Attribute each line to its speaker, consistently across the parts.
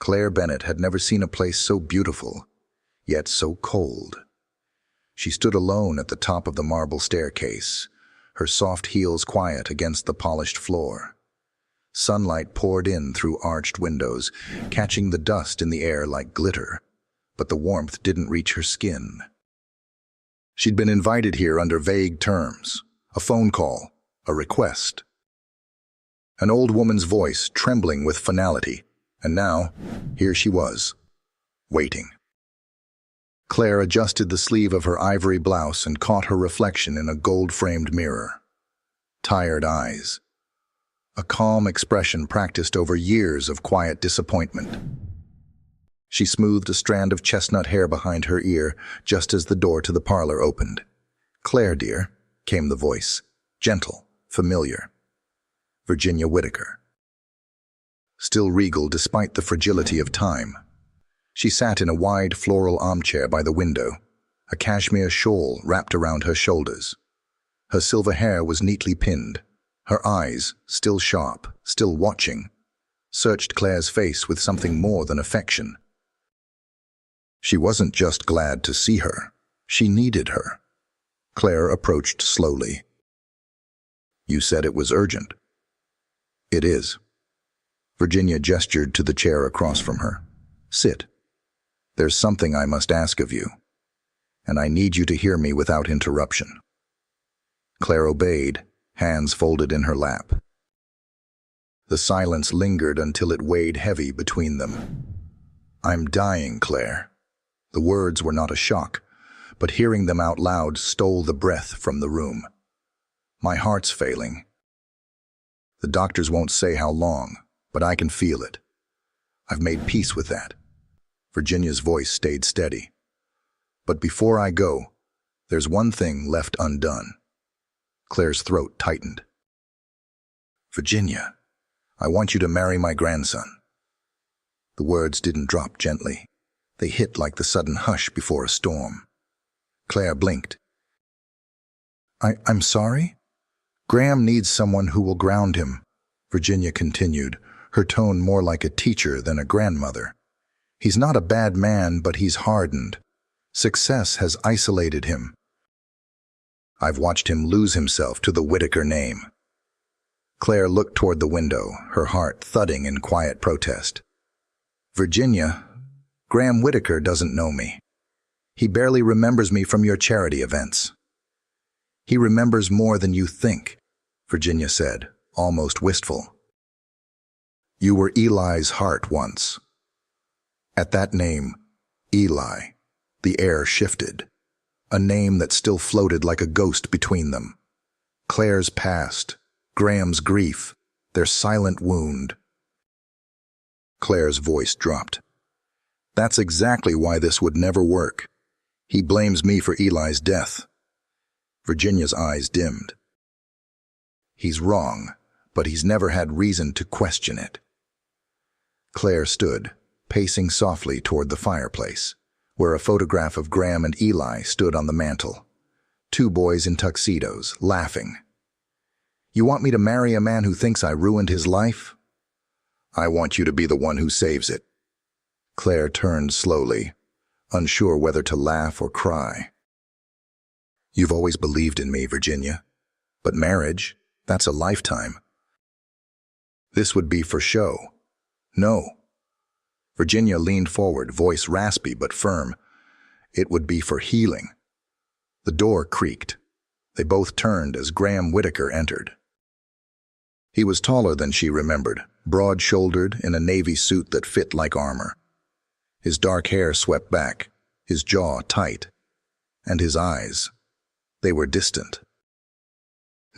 Speaker 1: Claire Bennett had never seen a place so beautiful, yet so cold. She stood alone at the top of the marble staircase, her soft heels quiet against the polished floor. Sunlight poured in through arched windows, catching the dust in the air like glitter, but the warmth didn't reach her skin. She'd been invited here under vague terms, a phone call, a request. An old woman's voice trembling with finality, and now, here she was, waiting. Claire adjusted the sleeve of her ivory blouse and caught her reflection in a gold-framed mirror. Tired eyes. A calm expression practiced over years of quiet disappointment. She smoothed a strand of chestnut hair behind her ear just as the door to the parlor opened. "Claire, dear," came the voice, gentle, familiar. Virginia Whitaker. Still regal despite the fragility of time. She sat in a wide floral armchair by the window, a cashmere shawl wrapped around her shoulders. Her silver hair was neatly pinned. Her eyes, still sharp, still watching, searched Claire's face with something more than affection. She wasn't just glad to see her. She needed her. Claire approached slowly. "You said it was urgent." "It is." Virginia gestured to the chair across from her. "Sit. There's something I must ask of you, and I need you to hear me without interruption." Claire obeyed, hands folded in her lap. The silence lingered until it weighed heavy between them. "I'm dying, Claire." The words were not a shock, but hearing them out loud stole the breath from the room. "My heart's failing. The doctors won't say how long, but I can feel it. I've made peace with that." Virginia's voice stayed steady. "But before I go, there's one thing left undone." Claire's throat tightened. "Virginia, I want you to marry my grandson." The words didn't drop gently. They hit like the sudden hush before a storm. Claire blinked. I'm sorry? Graham needs someone who will ground him," Virginia continued, her tone more like a teacher than a grandmother. "He's not a bad man, but he's hardened. Success has isolated him. I've watched him lose himself to the Whitaker name." Claire looked toward the window, her heart thudding in quiet protest. "Virginia, Graham Whitaker doesn't know me. He barely remembers me from your charity events." "He remembers more than you think," Virginia said, almost wistful. "You were Eli's heart once." At that name, Eli, the air shifted, a name that still floated like a ghost between them. Claire's past, Graham's grief, their silent wound. Claire's voice dropped. "That's exactly why this would never work. He blames me for Eli's death." Virginia's eyes dimmed. "He's wrong, but he's never had reason to question it." Claire stood, pacing softly toward the fireplace, where a photograph of Graham and Eli stood on the mantel. Two boys in tuxedos, laughing. "You want me to marry a man who thinks I ruined his life?" "I want you to be the one who saves it." Claire turned slowly, unsure whether to laugh or cry. "You've always believed in me, Virginia. But marriage, that's a lifetime. This would be for show." "No." Virginia leaned forward, voice raspy but firm. "It would be for healing." The door creaked. They both turned as Graham Whitaker entered. He was taller than she remembered, broad-shouldered in a navy suit that fit like armor. His dark hair swept back, his jaw tight, and his eyes, they were distant.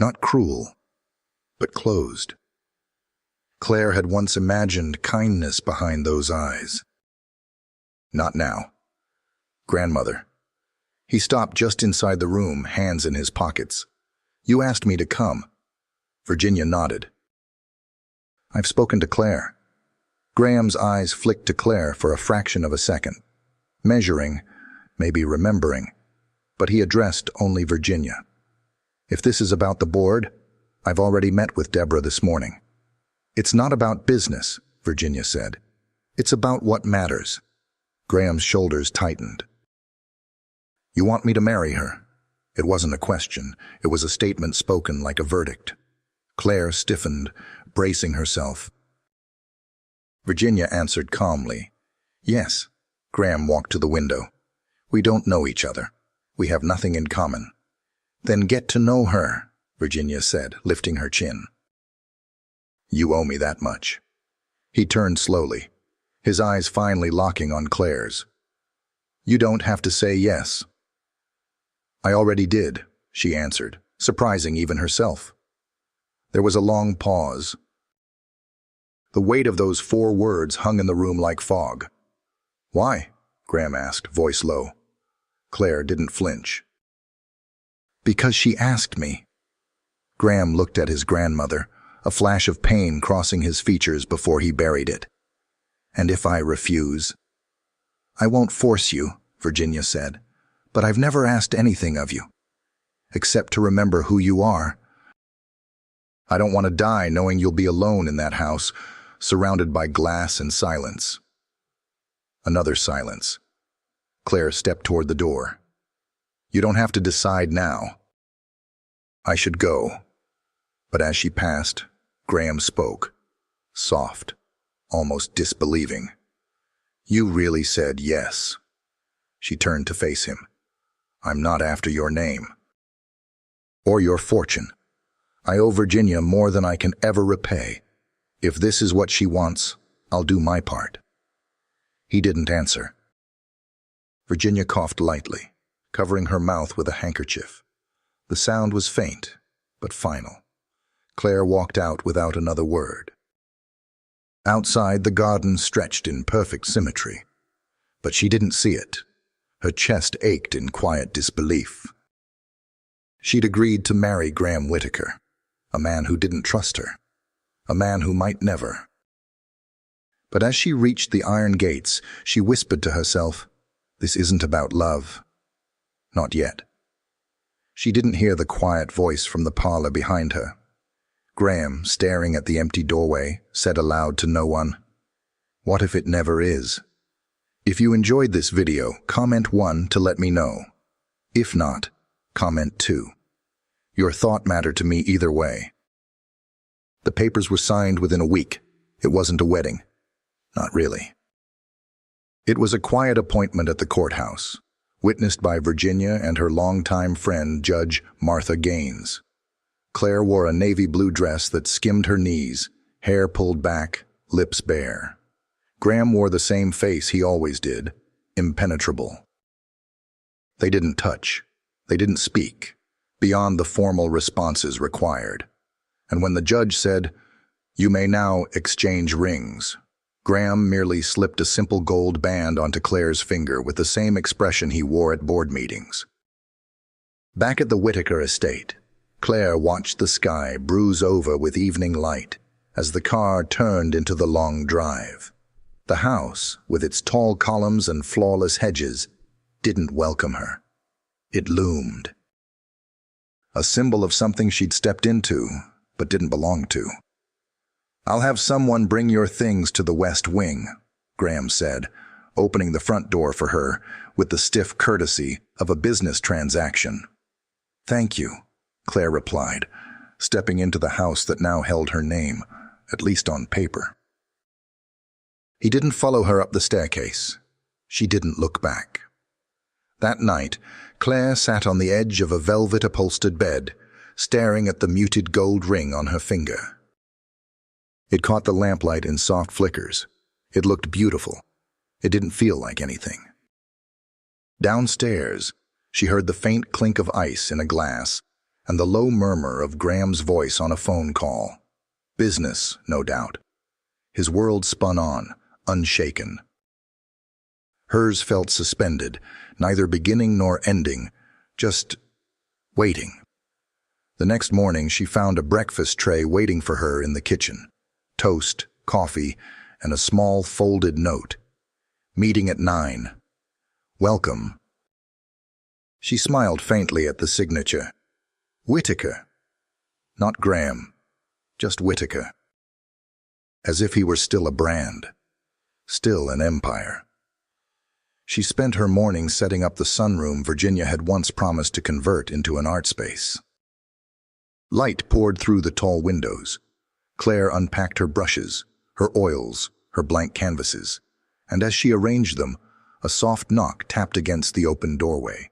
Speaker 1: Not cruel, but closed. Claire had once imagined kindness behind those eyes. Not now. "Grandmother." He stopped just inside the room, hands in his pockets. "You asked me to come." Virginia nodded. "I've spoken to Claire." Graham's eyes flicked to Claire for a fraction of a second, measuring, maybe remembering, but he addressed only Virginia. "If this is about the board, I've already met with Deborah this morning." "It's not about business," Virginia said. It's about what matters. Graham's shoulders tightened. You want me to marry her? It wasn't a question. It was a statement spoken like a verdict. Claire stiffened, bracing herself. Virginia answered calmly. Yes. Graham walked to the window. We don't know each other. We have nothing in common. Then get to know her, Virginia said, lifting her chin. You owe me that much. He turned slowly, his eyes finally locking on Claire's. You don't have to say yes. I already did, she answered, surprising even herself. There was a long pause. The weight of those 4 words hung in the room like fog. Why? Graham asked, voice low. Claire didn't flinch. Because she asked me. Graham looked at his grandmother, a flash of pain crossing his features before he buried it. And if I refuse? I won't force you, Virginia said, but I've never asked anything of you, except to remember who you are. I don't want to die knowing you'll be alone in that house, surrounded by glass and silence. Another silence. Claire stepped toward the door. You don't have to decide now. I should go. But as she passed, Graham spoke, soft, almost disbelieving. You really said yes. She turned to face him. I'm not after your name. Or your fortune. I owe Virginia more than I can ever repay. If this is what she wants, I'll do my part. He didn't answer. Virginia coughed lightly, covering her mouth with a handkerchief. The sound was faint, but final. Claire walked out without another word. Outside, the garden stretched in perfect symmetry, but she didn't see it. Her chest ached in quiet disbelief. She'd agreed to marry Graham Whitaker, a man who didn't trust her, a man who might never. But as she reached the iron gates, she whispered to herself, this isn't about love. Not yet. She didn't hear the quiet voice from the parlor behind her. Graham, staring at the empty doorway, said aloud to no one, what if it never is? If you enjoyed this video, comment 1 to let me know. If not, comment 2. Your thought mattered to me either way. The papers were signed within a week. It wasn't a wedding. Not really. It was a quiet appointment at the courthouse, witnessed by Virginia and her longtime friend, Judge Martha Gaines. Claire wore a navy blue dress that skimmed her knees, hair pulled back, lips bare. Graham wore the same face he always did, impenetrable. They didn't touch. They didn't speak, beyond the formal responses required. And when the judge said, "You may now exchange rings," Graham merely slipped a simple gold band onto Claire's finger with the same expression he wore at board meetings. Back at the Whitaker estate, Claire watched the sky bruise over with evening light as the car turned into the long drive. The house, with its tall columns and flawless hedges, didn't welcome her. It loomed. A symbol of something she'd stepped into, but didn't belong to. "I'll have someone bring your things to the West Wing," Graham said, opening the front door for her with the stiff courtesy of a business transaction. "Thank you," Claire replied, stepping into the house that now held her name, at least on paper. He didn't follow her up the staircase. She didn't look back. That night, Claire sat on the edge of a velvet-upholstered bed, staring at the muted gold ring on her finger. It caught the lamplight in soft flickers. It looked beautiful. It didn't feel like anything. Downstairs, she heard the faint clink of ice in a glass and the low murmur of Graham's voice on a phone call. Business, no doubt. His world spun on, unshaken. Hers felt suspended, neither beginning nor ending, just waiting. The next morning, she found a breakfast tray waiting for her in the kitchen. Toast, coffee, and a small folded note. Meeting at 9. Welcome. She smiled faintly at the signature. Whitaker. Not Graham, just Whitaker. As if he were still a brand. Still an empire. She spent her morning setting up the sunroom Virginia had once promised to convert into an art space. Light poured through the tall windows. Claire unpacked her brushes, her oils, her blank canvases, and as she arranged them, a soft knock tapped against the open doorway.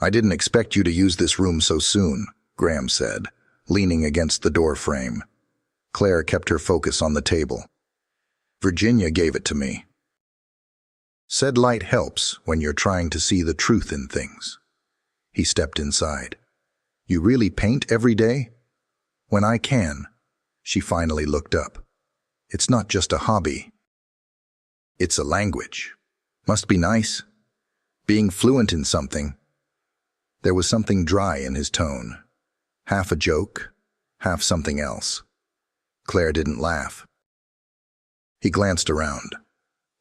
Speaker 1: "I didn't expect you to use this room so soon," Graham said, leaning against the door frame. Claire kept her focus on the table. "Virginia gave it to me." Said light helps when you're trying to see the truth in things. He stepped inside. "You really paint every day?" "When I can." She finally looked up. "It's not just a hobby. It's a language. Must be nice. Being fluent in something." There was something dry in his tone. Half a joke, half something else. Claire didn't laugh. He glanced around.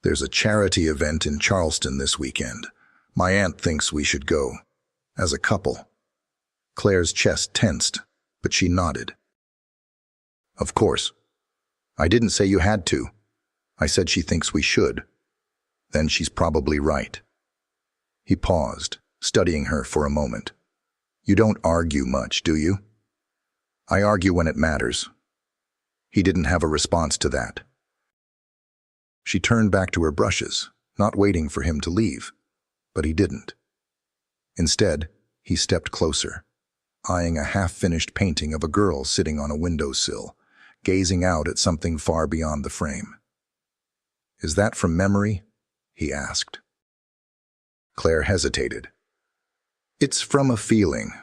Speaker 1: "There's a charity event in Charleston this weekend. My aunt thinks we should go. As a couple." Claire's chest tensed, but she nodded. "Of course. I didn't say you had to. I said she thinks we should. Then she's probably right." He paused, studying her for a moment. "You don't argue much, do you?" "I argue when it matters." He didn't have a response to that. She turned back to her brushes, not waiting for him to leave, but he didn't. Instead, he stepped closer, eyeing a half-finished painting of a girl sitting on a windowsill, gazing out at something far beyond the frame. "Is that from memory?" he asked. Claire hesitated. "It's from a feeling."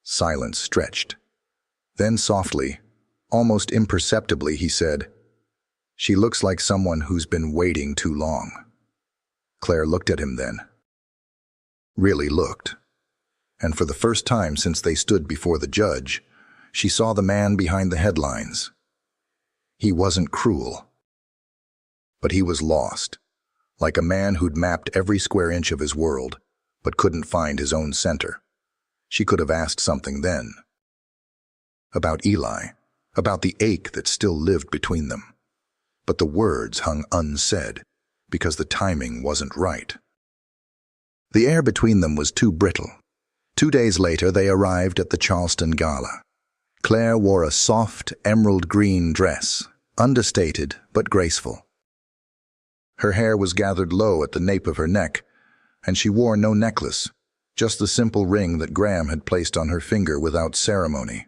Speaker 1: Silence stretched. Then softly, almost imperceptibly, he said, "She looks like someone who's been waiting too long." Claire looked at him then. Really looked. And for the first time since they stood before the judge, she saw the man behind the headlines. He wasn't cruel. But he was lost, like a man who'd mapped every square inch of his world, but couldn't find his own center. She could have asked something then. About Eli, about the ache that still lived between them. But the words hung unsaid, because the timing wasn't right. The air between them was too brittle. 2 days later, they arrived at the Charleston Gala. Claire wore a soft, emerald-green dress, understated but graceful. Her hair was gathered low at the nape of her neck, and she wore no necklace, just the simple ring that Graham had placed on her finger without ceremony.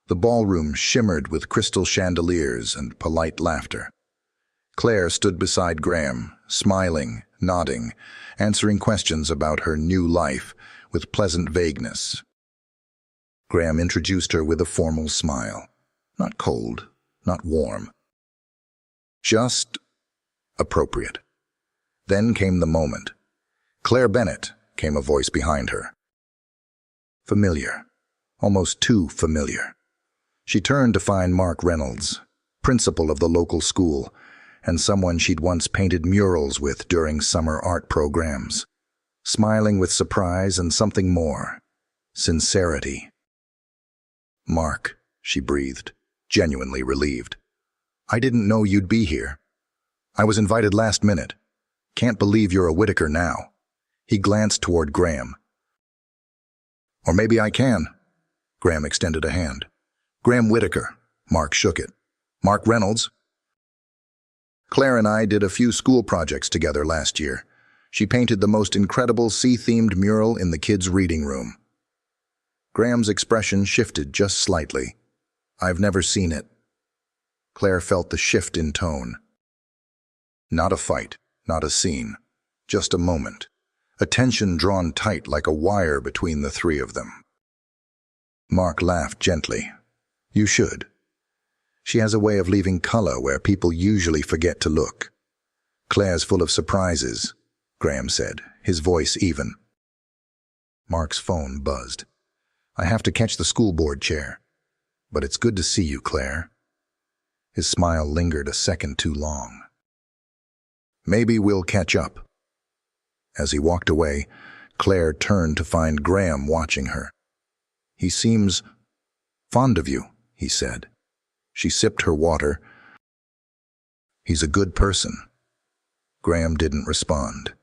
Speaker 1: The ballroom shimmered with crystal chandeliers and polite laughter. Claire stood beside Graham, smiling, nodding, answering questions about her new life with pleasant vagueness. Graham introduced her with a formal smile. Not cold, not warm. Just appropriate. Then came the moment. "Claire Bennett," came a voice behind her. Familiar. Almost too familiar. She turned to find Mark Reynolds, principal of the local school, and someone she'd once painted murals with during summer art programs. Smiling with surprise and something more. Sincerity. "Mark," she breathed, genuinely relieved. "I didn't know you'd be here. I was invited last minute. Can't believe you're a Whitaker now." He glanced toward Graham. "Or maybe I can." Graham extended a hand. "Graham Whitaker." Mark shook it. "Mark Reynolds." "Claire and I did a few school projects together last year. She painted the most incredible sea-themed mural in the kids' reading room." Graham's expression shifted just slightly. "I've never seen it." Claire felt the shift in tone. Not a fight, not a scene, just a moment. A tension drawn tight like a wire between the three of them. Mark laughed gently. "You should. She has a way of leaving color where people usually forget to look." "Claire's full of surprises," Graham said, his voice even. Mark's phone buzzed. "I have to catch the school board chair. But it's good to see you, Claire." His smile lingered a second too long. "Maybe we'll catch up." As he walked away, Claire turned to find Graham watching her. "He seems fond of you," he said. She sipped her water. He's a good person. Graham didn't respond.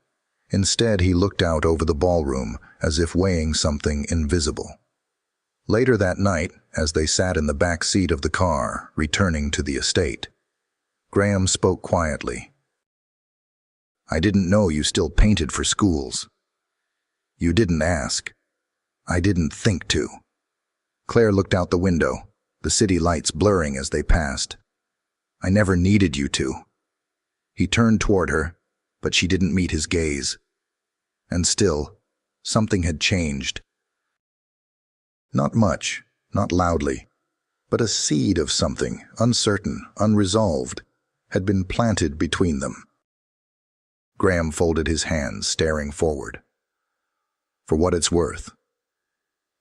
Speaker 1: Instead, he looked out over the ballroom as if weighing something invisible. Later that night, as they sat in the back seat of the car, returning to the estate, Graham spoke quietly. "I didn't know you still painted for schools." "You didn't ask." "I didn't think to." Claire looked out the window, the city lights blurring as they passed. "I never needed you to." He turned toward her, but she didn't meet his gaze. And still, something had changed. Not much, not loudly, but a seed of something, uncertain, unresolved, had been planted between them. Graham folded his hands, staring forward. "For what it's worth,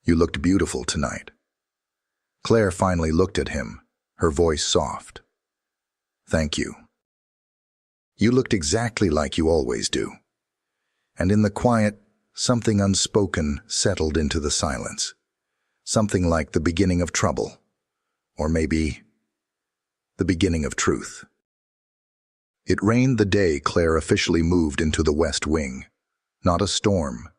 Speaker 1: you looked beautiful tonight." Claire finally looked at him, her voice soft. "Thank you. You looked exactly like you always do." And in the quiet, something unspoken settled into the silence. Something like the beginning of trouble, or maybe the beginning of truth. It rained the day Claire officially moved into the West Wing. Not a storm,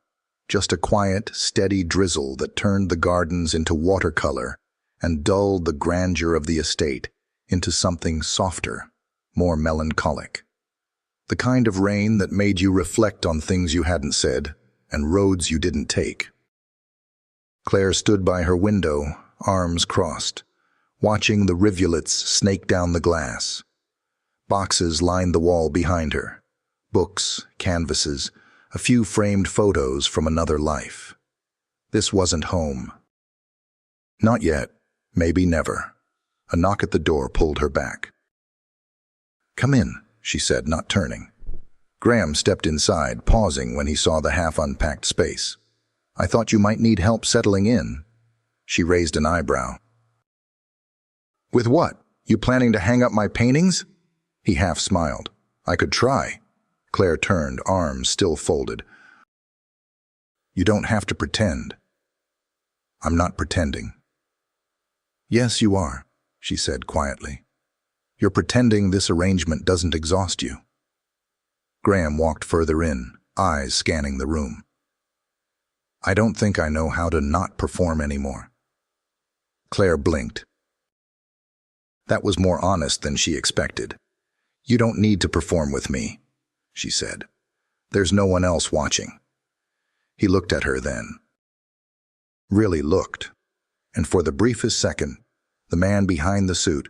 Speaker 1: just a quiet, steady drizzle that turned the gardens into watercolor and dulled the grandeur of the estate into something softer, more melancholic. The kind of rain that made you reflect on things you hadn't said and roads you didn't take. Claire stood by her window, arms crossed, watching the rivulets snake down the glass. Boxes lined the wall behind her. Books, canvases, a few framed photos from another life. This wasn't home. Not yet, maybe never. A knock at the door pulled her back. "Come in," she said, not turning. Graham stepped inside, pausing when he saw the half-unpacked space. "I thought you might need help settling in." She raised an eyebrow. "With what? You planning to hang up my paintings?" He half smiled. "I could try." Claire turned, arms still folded. "You don't have to pretend." "I'm not pretending." "Yes, you are," she said quietly. "You're pretending this arrangement doesn't exhaust you." Graham walked further in, eyes scanning the room. "I don't think I know how to not perform anymore." Claire blinked. That was more honest than she expected. "You don't need to perform with me," she said. "There's no one else watching." He looked at her then. Really looked. And for the briefest second, the man behind the suit,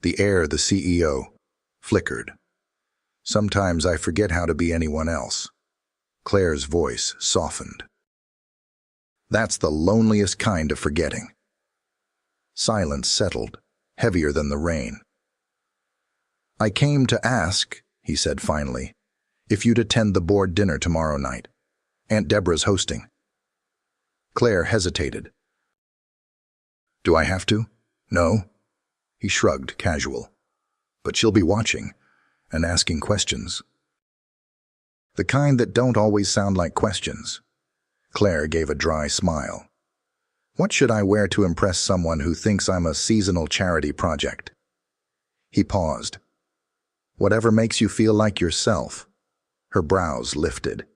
Speaker 1: the heir, the CEO, flickered. "Sometimes I forget how to be anyone else." Claire's voice softened. "That's the loneliest kind of forgetting." Silence settled, heavier than the rain. "I came to ask," he said finally, "if you'd attend the board dinner tomorrow night. Aunt Deborah's hosting." Claire hesitated. "Do I have to?" "No." He shrugged, casual. "But she'll be watching and asking questions." "The kind that don't always sound like questions." Claire gave a dry smile. "What should I wear to impress someone who thinks I'm a seasonal charity project?" He paused. "Whatever makes you feel like yourself." Her brows lifted.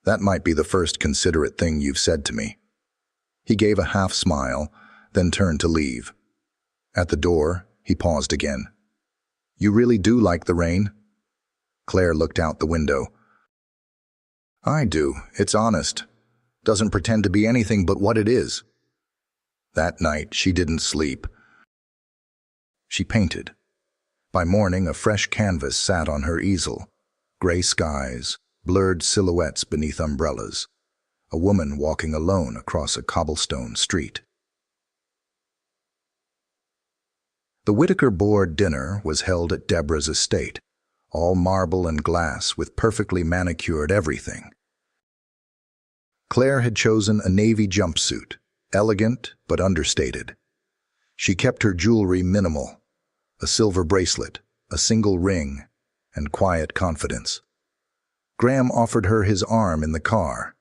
Speaker 1: "That might be the first considerate thing you've said to me." He gave a half smile, then turned to leave. At the door, he paused again. "You really do like the rain?" Claire looked out the window. "I do. It's honest. Doesn't pretend to be anything but what it is." That night, she didn't sleep. She painted. By morning, a fresh canvas sat on her easel. Gray skies, blurred silhouettes beneath umbrellas. A woman walking alone across a cobblestone street. The Whitaker board dinner was held at Deborah's estate, all marble and glass with perfectly manicured everything. Claire had chosen a navy jumpsuit, elegant but understated. She kept her jewelry minimal, a silver bracelet, a single ring, and quiet confidence. Graham offered her his arm in the car.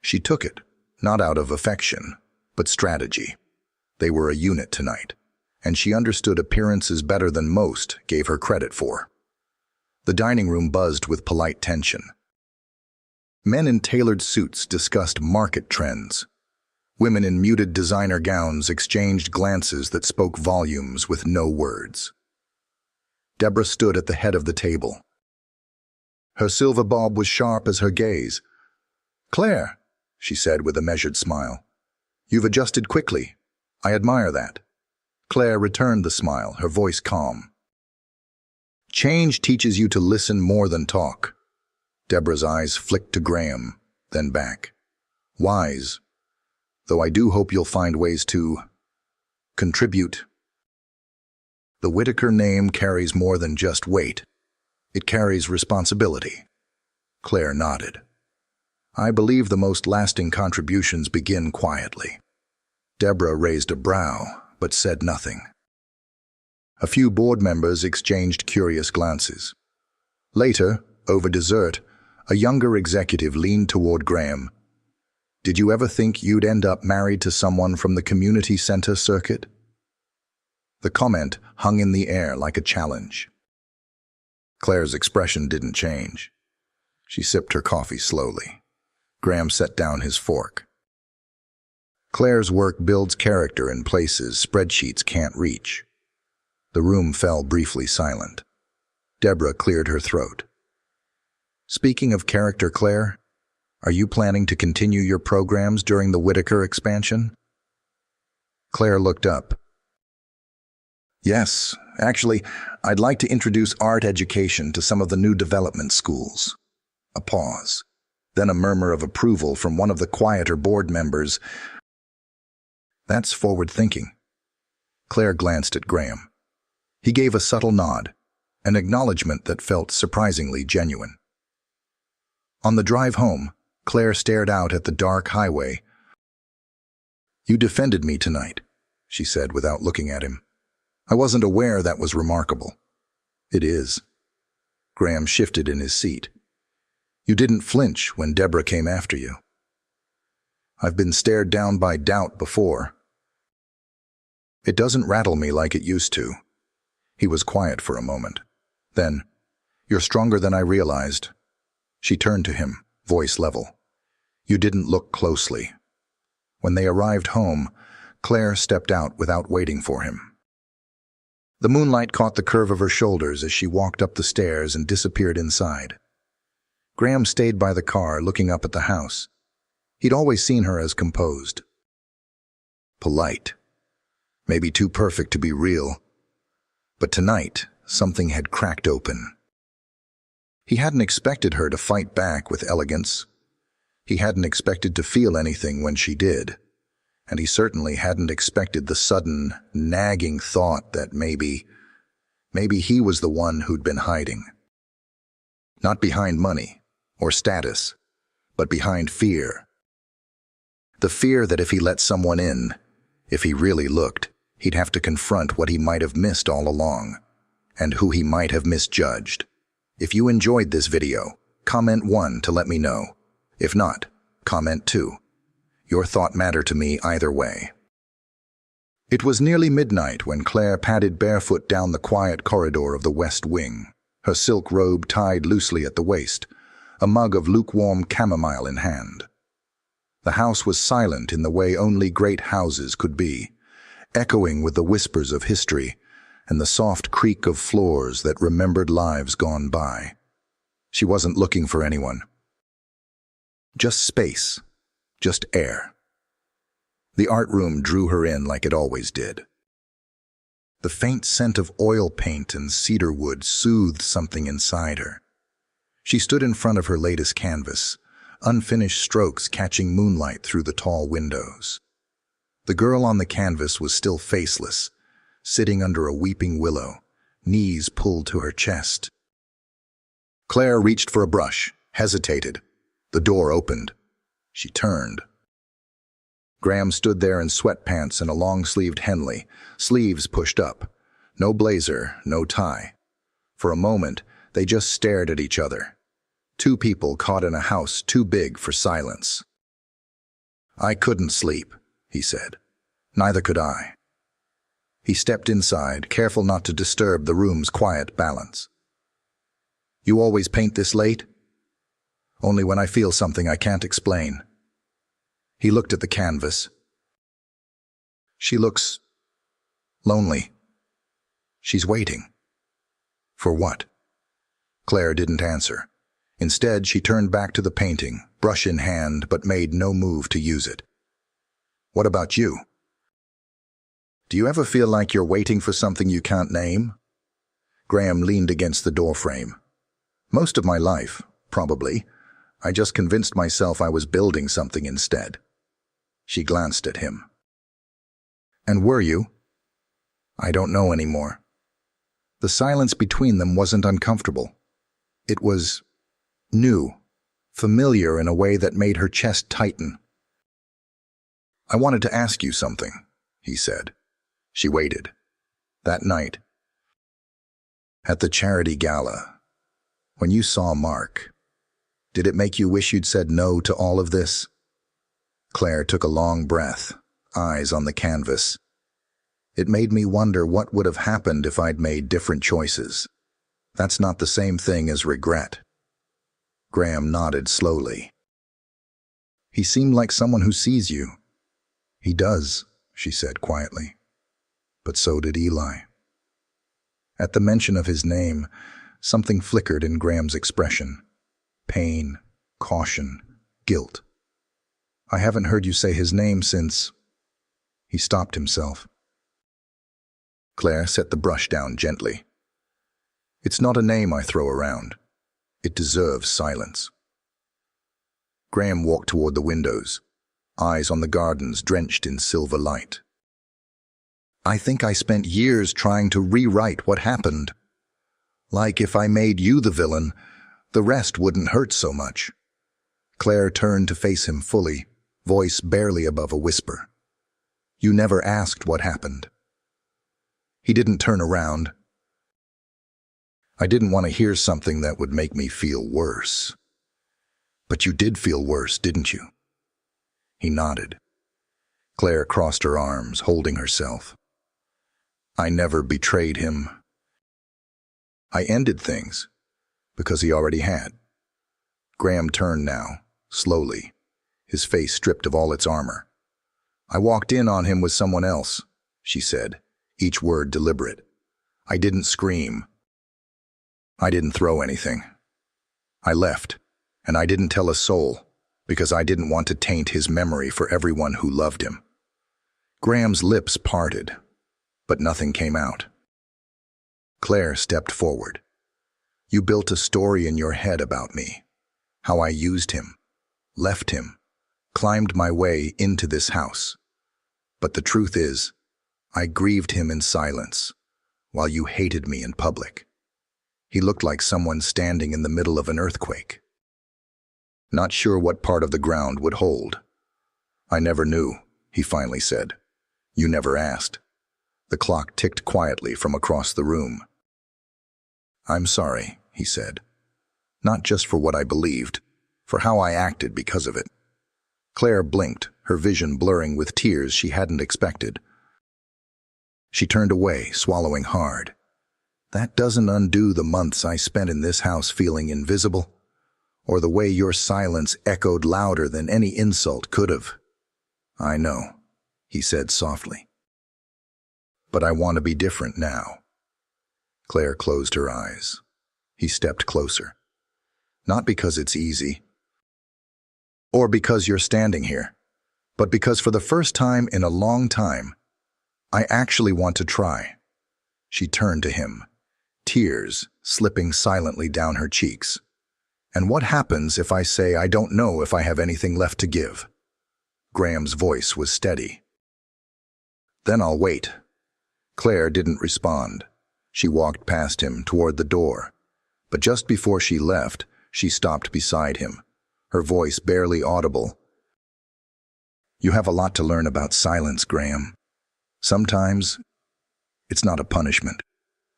Speaker 1: She took it, not out of affection, but strategy. They were a unit tonight, and she understood appearances better than most gave her credit for. The dining room buzzed with polite tension. Men in tailored suits discussed market trends. Women in muted designer gowns exchanged glances that spoke volumes with no words. Deborah stood at the head of the table. Her silver bob was sharp as her gaze. "Claire," she said with a measured smile, "you've adjusted quickly. I admire that." Claire returned the smile, her voice calm. "Change teaches you to listen more than talk." Deborah's eyes flicked to Graham, then back. "Wise. Though I do hope you'll find ways to contribute." The Whitaker name carries more than just weight. It carries responsibility. Claire nodded. "I believe the most lasting contributions begin quietly." Deborah raised a brow, but said nothing. A few board members exchanged curious glances. Later, over dessert, a younger executive leaned toward Graham. "Did you ever think you'd end up married to someone from the community center circuit?" The comment hung in the air like a challenge. Claire's expression didn't change. She sipped her coffee slowly. Graham set down his fork. "Claire's work builds character in places spreadsheets can't reach." The room fell briefly silent. Deborah cleared her throat. "Speaking of character, Claire, are you planning to continue your programs during the Whitaker expansion?" Claire looked up. "Yes, actually, I'd like to introduce art education to some of the new development schools." A pause, then a murmur of approval from one of the quieter board members. "That's forward thinking." Claire glanced at Graham. He gave a subtle nod, an acknowledgement that felt surprisingly genuine. On the drive home, Claire stared out at the dark highway. "You defended me tonight," she said without looking at him. "I wasn't aware that was remarkable." "It is." Graham shifted in his seat. "You didn't flinch when Deborah came after you." "I've been stared down by doubt before." "It doesn't rattle me like it used to." He was quiet for a moment. Then, "You're stronger than I realized." She turned to him, voice level. "You didn't look closely." When they arrived home, Claire stepped out without waiting for him. The moonlight caught the curve of her shoulders as she walked up the stairs and disappeared inside. Graham stayed by the car, looking up at the house. He'd always seen her as composed. Polite. Maybe too perfect to be real. But tonight, something had cracked open. He hadn't expected her to fight back with elegance. He hadn't expected to feel anything when she did. And he certainly hadn't expected the sudden, nagging thought that maybe he was the one who'd been hiding. Not behind money or status, but behind fear. The fear that if he let someone in, if he really looked, he'd have to confront what he might have missed all along, and who he might have misjudged. If you enjoyed this video, comment 1 to let me know. If not, comment 2. Your thought mattered to me either way. It was nearly midnight when Claire padded barefoot down the quiet corridor of the West Wing, her silk robe tied loosely at the waist, a mug of lukewarm chamomile in hand. The house was silent in the way only great houses could be, echoing with the whispers of history and the soft creak of floors that remembered lives gone by. She wasn't looking for anyone. Just space. Just air. The art room drew her in like it always did. The faint scent of oil paint and cedar wood soothed something inside her. She stood in front of her latest canvas, unfinished strokes catching moonlight through the tall windows. The girl on the canvas was still faceless, sitting under a weeping willow, knees pulled to her chest. Claire reached for a brush, hesitated. The door opened. She turned. Graham stood there in sweatpants and a long-sleeved Henley, sleeves pushed up. No blazer, no tie. For a moment, they just stared at each other. Two people caught in a house too big for silence. "I couldn't sleep," he said. "Neither could I." He stepped inside, careful not to disturb the room's quiet balance. "You always paint this late?" "Only when I feel something I can't explain." He looked at the canvas. "She looks lonely. She's waiting." "For what?" Claire didn't answer. Instead, she turned back to the painting, brush in hand, but made no move to use it. "What about you? Do you ever feel like you're waiting for something you can't name?" Graham leaned against the doorframe. "Most of my life, probably. I just convinced myself I was building something instead." She glanced at him. "And were you?" "I don't know anymore." The silence between them wasn't uncomfortable. It was new, familiar in a way that made her chest tighten. "I wanted to ask you something," he said. She waited. That night, at the charity gala, when you saw Mark, did it make you wish you'd said no to all of this? Claire took a long breath, eyes on the canvas. "It made me wonder what would have happened if I'd made different choices. That's not the same thing as regret." Graham nodded slowly. "He seemed like someone who sees you." "He does," she said quietly. But so did Eli. At the mention of his name, something flickered in Graham's expression. Pain, caution, guilt. "I haven't heard you say his name since—" He stopped himself. Claire set the brush down gently. "It's not a name I throw around. It deserves silence." Graham walked toward the windows, eyes on the gardens drenched in silver light. "I think I spent years trying to rewrite what happened. Like if I made you the villain, the rest wouldn't hurt so much." Claire turned to face him fully, voice barely above a whisper. "You never asked what happened." He didn't turn around. "I didn't want to hear something that would make me feel worse." "But you did feel worse, didn't you?" He nodded. Claire crossed her arms, holding herself. "I never betrayed him. I ended things, because he already had." Graham turned now, slowly, his face stripped of all its armor. "I walked in on him with someone else," she said, each word deliberate. "I didn't scream. I didn't throw anything. I left, and I didn't tell a soul, because I didn't want to taint his memory for everyone who loved him." Graham's lips parted, but nothing came out. Claire stepped forward. "You built a story in your head about me, how I used him, left him, climbed my way into this house. But the truth is, I grieved him in silence, while you hated me in public. He looked like someone standing in the middle of an earthquake, not sure what part of the ground would hold." "I never knew," he finally said. "You never asked." The clock ticked quietly from across the room. "I'm sorry," he said. "Not just for what I believed, for how I acted because of it." Claire blinked, her vision blurring with tears she hadn't expected. She turned away, swallowing hard. "That doesn't undo the months I spent in this house feeling invisible, or the way your silence echoed louder than any insult could have." "I know," he said softly. "But I want to be different now." Claire closed her eyes. He stepped closer. "Not because it's easy, or because you're standing here, but because for the first time in a long time, I actually want to try." She turned to him, tears slipping silently down her cheeks. "And what happens if I say I don't know if I have anything left to give?" Graham's voice was steady. "Then I'll wait." Claire didn't respond. She walked past him toward the door, but just before she left, she stopped beside him, her voice barely audible. "You have a lot to learn about silence, Graham. Sometimes it's not a punishment.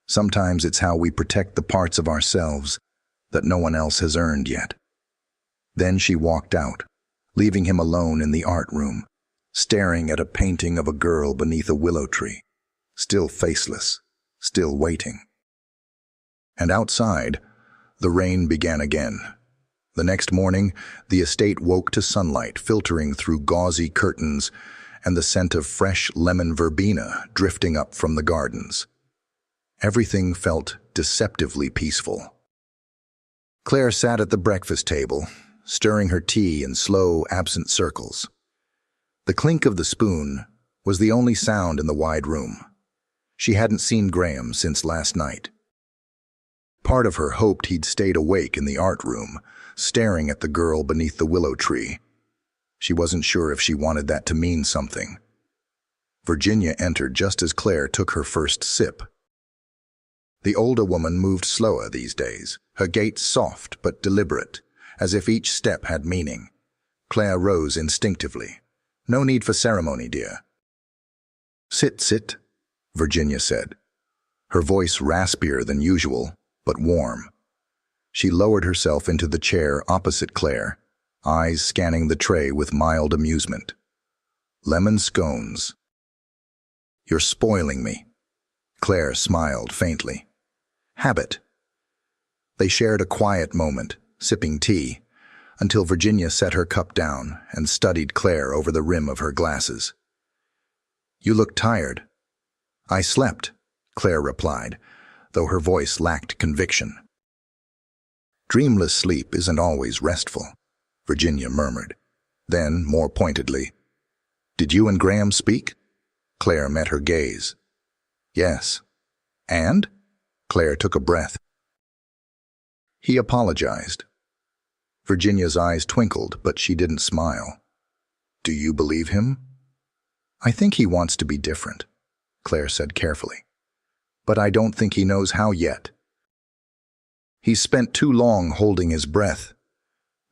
Speaker 1: Sometimes it's how we protect the parts of ourselves that no one else has earned yet." Then she walked out, leaving him alone in the art room, staring at a painting of a girl beneath a willow tree. still faceless, still waiting. And outside, the rain began again. The next morning, the estate woke to sunlight filtering through gauzy curtains and the scent of fresh lemon verbena drifting up from the gardens. Everything felt deceptively peaceful. Claire sat at the breakfast table, stirring her tea in slow, absent circles. The clink of the spoon was the only sound in the wide room. She hadn't seen Graham since last night. Part of her hoped he'd stayed awake in the art room, staring at the girl beneath the willow tree. She wasn't sure if she wanted that to mean something. Virginia entered just as Claire took her first sip. The older woman moved slower these days, her gait soft but deliberate, as if each step had meaning. Claire rose instinctively. "No need for ceremony, dear." "Sit, sit," Virginia said, her voice raspier than usual, but warm. She lowered herself into the chair opposite Claire, eyes scanning the tray with mild amusement. "Lemon scones." "You're spoiling me." Claire smiled faintly. "Habit." They shared a quiet moment, sipping tea, until Virginia set her cup down and studied Claire over the rim of her glasses. "You look tired." "I slept," Claire replied, though her voice lacked conviction. "Dreamless sleep isn't always restful," Virginia murmured. Then, more pointedly, "Did you and Graham speak?" Claire met her gaze. "Yes." "And?" Claire took a breath. "He apologized." Virginia's eyes twinkled, but she didn't smile. "Do you believe him?" "I think he wants to be different," Claire said carefully. "But I don't think he knows how yet. He's spent too long holding his breath.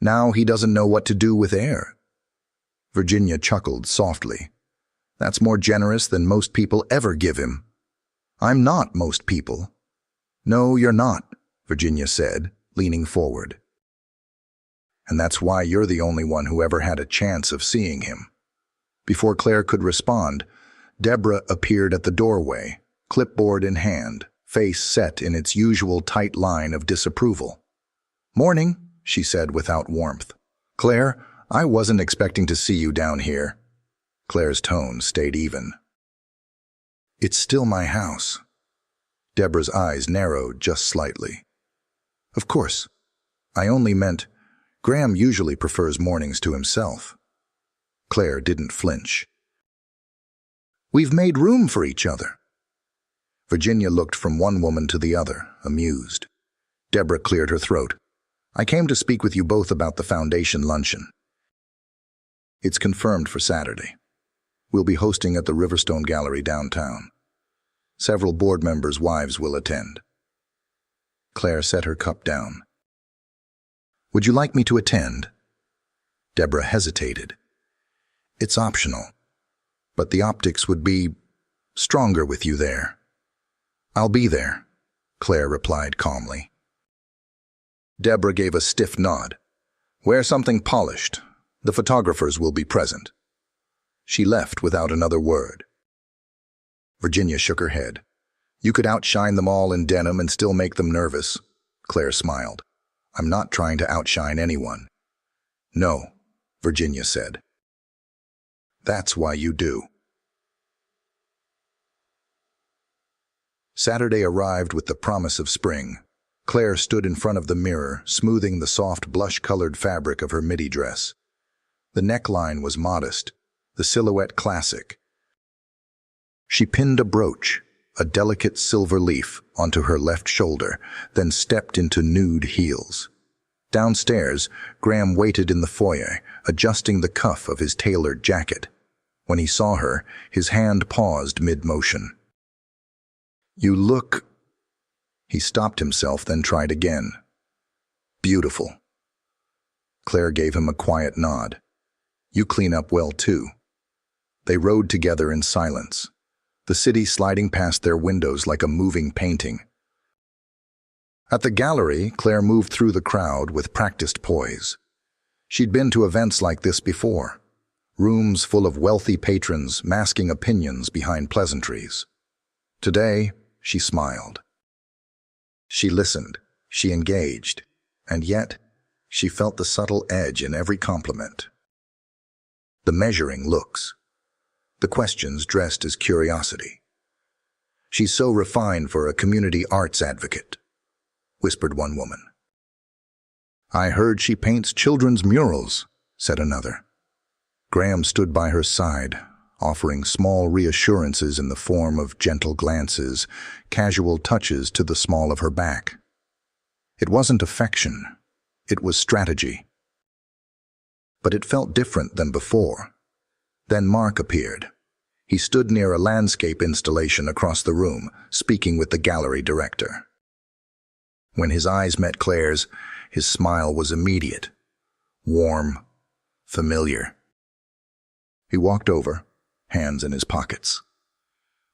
Speaker 1: Now he doesn't know what to do with air." Virginia chuckled softly. "That's more generous than most people ever give him." "I'm not most people." "No, you're not," Virginia said, leaning forward. "And that's why you're the only one who ever had a chance of seeing him." Before Claire could respond, Deborah appeared at the doorway, clipboard in hand, face set in its usual tight line of disapproval. "Morning," she said without warmth. "Claire, I wasn't expecting to see you down here." Claire's tone stayed even. "It's still my house." Deborah's eyes narrowed just slightly. "Of course. I only meant Graham usually prefers mornings to himself." Claire didn't flinch. "We've made room for each other." Virginia looked from one woman to the other, amused. Deborah cleared her throat. "I came to speak with you both about the foundation luncheon. It's confirmed for Saturday. We'll be hosting at the Riverstone Gallery downtown. Several board members' wives will attend." Claire set her cup down. "Would you like me to attend?" Deborah hesitated. "It's optional, but the optics would be stronger with you there." "I'll be there," Claire replied calmly. Deborah gave a stiff nod. "Wear something polished. The photographers will be present." She left without another word. Virginia shook her head. "You could outshine them all in denim and still make them nervous." Claire smiled. "I'm not trying to outshine anyone." "No," Virginia said. "That's why you do." Saturday arrived with the promise of spring. Claire stood in front of the mirror, smoothing the soft blush-colored fabric of her midi dress. The neckline was modest, the silhouette classic. She pinned a brooch, a delicate silver leaf, onto her left shoulder, then stepped into nude heels. Downstairs, Graham waited in the foyer, adjusting the cuff of his tailored jacket. When he saw her, his hand paused mid-motion. "You look—" He stopped himself, then tried again. "Beautiful." Claire gave him a quiet nod. "You clean up well, too." They rode together in silence, the city sliding past their windows like a moving painting. At the gallery, Claire moved through the crowd with practiced poise. She'd been to events like this before, rooms full of wealthy patrons masking opinions behind pleasantries. Today, she smiled. She listened, she engaged, and yet she felt the subtle edge in every compliment. The measuring looks, the questions dressed as curiosity. "She's so refined for a community arts advocate," whispered one woman. "I heard she paints children's murals," said another. Graham stood by her side, offering small reassurances in the form of gentle glances, casual touches to the small of her back. It wasn't affection, it was strategy. But it felt different than before. Then Mark appeared. He stood near a landscape installation across the room, speaking with the gallery director. When his eyes met Claire's, his smile was immediate, warm, familiar. He walked over, hands in his pockets.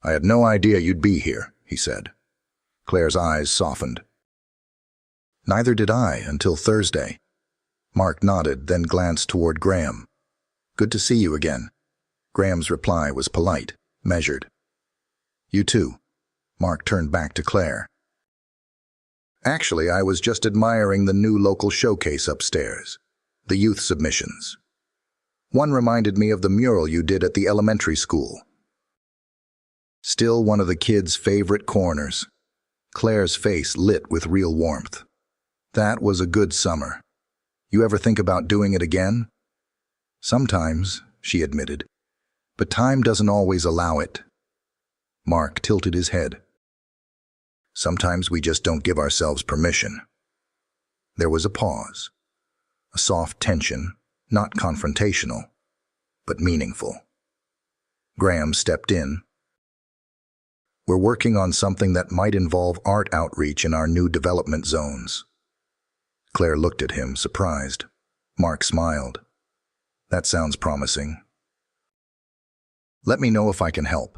Speaker 1: "I had no idea you'd be here," he said. Claire's eyes softened. "Neither did I until Thursday." Mark nodded, then glanced toward Graham. "Good to see you again." Graham's reply was polite, measured. "You too." Mark turned back to Claire. "Actually, I was just admiring the new local showcase upstairs, the youth submissions. One reminded me of the mural you did at the elementary school." Still one of the kids' favorite corners. Claire's face lit with real warmth. "That was a good summer. You ever think about doing it again?" "Sometimes," she admitted, "but time doesn't always allow it." Mark tilted his head. "Sometimes we just don't give ourselves permission." There was a pause, a soft tension, not confrontational, but meaningful. Graham stepped in. "We're working on something that might involve art outreach in our new development zones." Claire looked at him, surprised. Mark smiled. "That sounds promising. Let me know if I can help."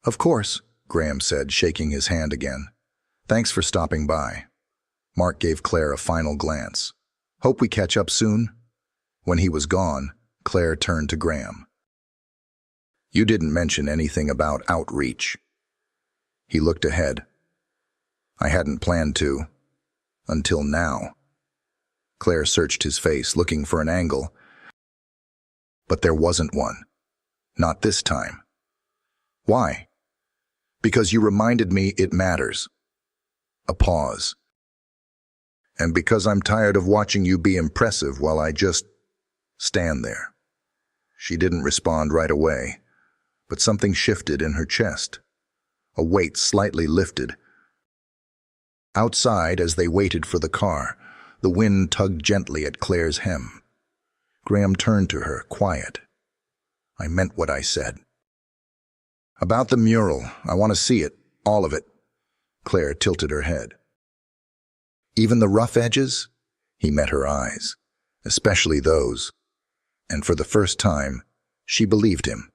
Speaker 1: "Of course," Graham said, shaking his hand again. "Thanks for stopping by." Mark gave Claire a final glance. "Hope we catch up soon." When he was gone, Claire turned to Graham. "You didn't mention anything about outreach." He looked ahead. "I hadn't planned to. Until now." Claire searched his face, looking for an angle. But there wasn't one. Not this time. "Why?" "Because you reminded me it matters." A pause. "And because I'm tired of watching you be impressive while I just stand there." She didn't respond right away, but something shifted in her chest. A weight slightly lifted. Outside, as they waited for the car, the wind tugged gently at Claire's hem. Graham turned to her, quiet. "I meant what I said." "About the mural, I want to see it, all of it." Claire tilted her head. "Even the rough edges?" He met her eyes, especially those. And for the first time, she believed him.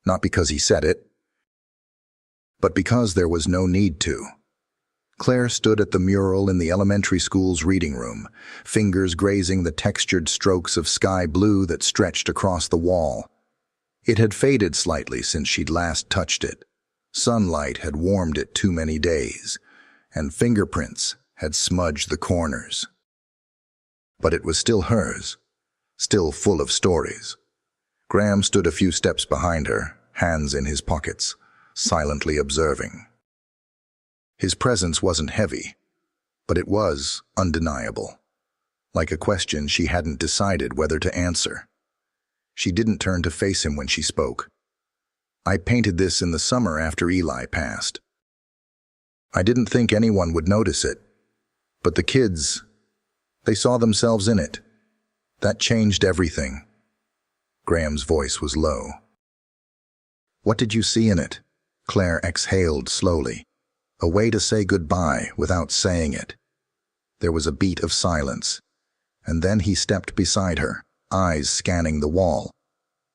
Speaker 1: Not because he said it, but because there was no need to. Claire stood at the mural in the elementary school's reading room, fingers grazing the textured strokes of sky blue that stretched across the wall. It had faded slightly since she'd last touched it. Sunlight had warmed it too many days, and fingerprints had smudged the corners. But it was still hers, still full of stories. Graham stood a few steps behind her, hands in his pockets, silently observing. His presence wasn't heavy, but it was undeniable, like a question she hadn't decided whether to answer. She didn't turn to face him when she spoke. "I painted this in the summer after Eli passed. I didn't think anyone would notice it, but the kids, they saw themselves in it. That changed everything." Graham's voice was low. "What did you see in it?" Claire exhaled slowly, a way to say goodbye without saying it. There was a beat of silence, and then he stepped beside her, eyes scanning the wall.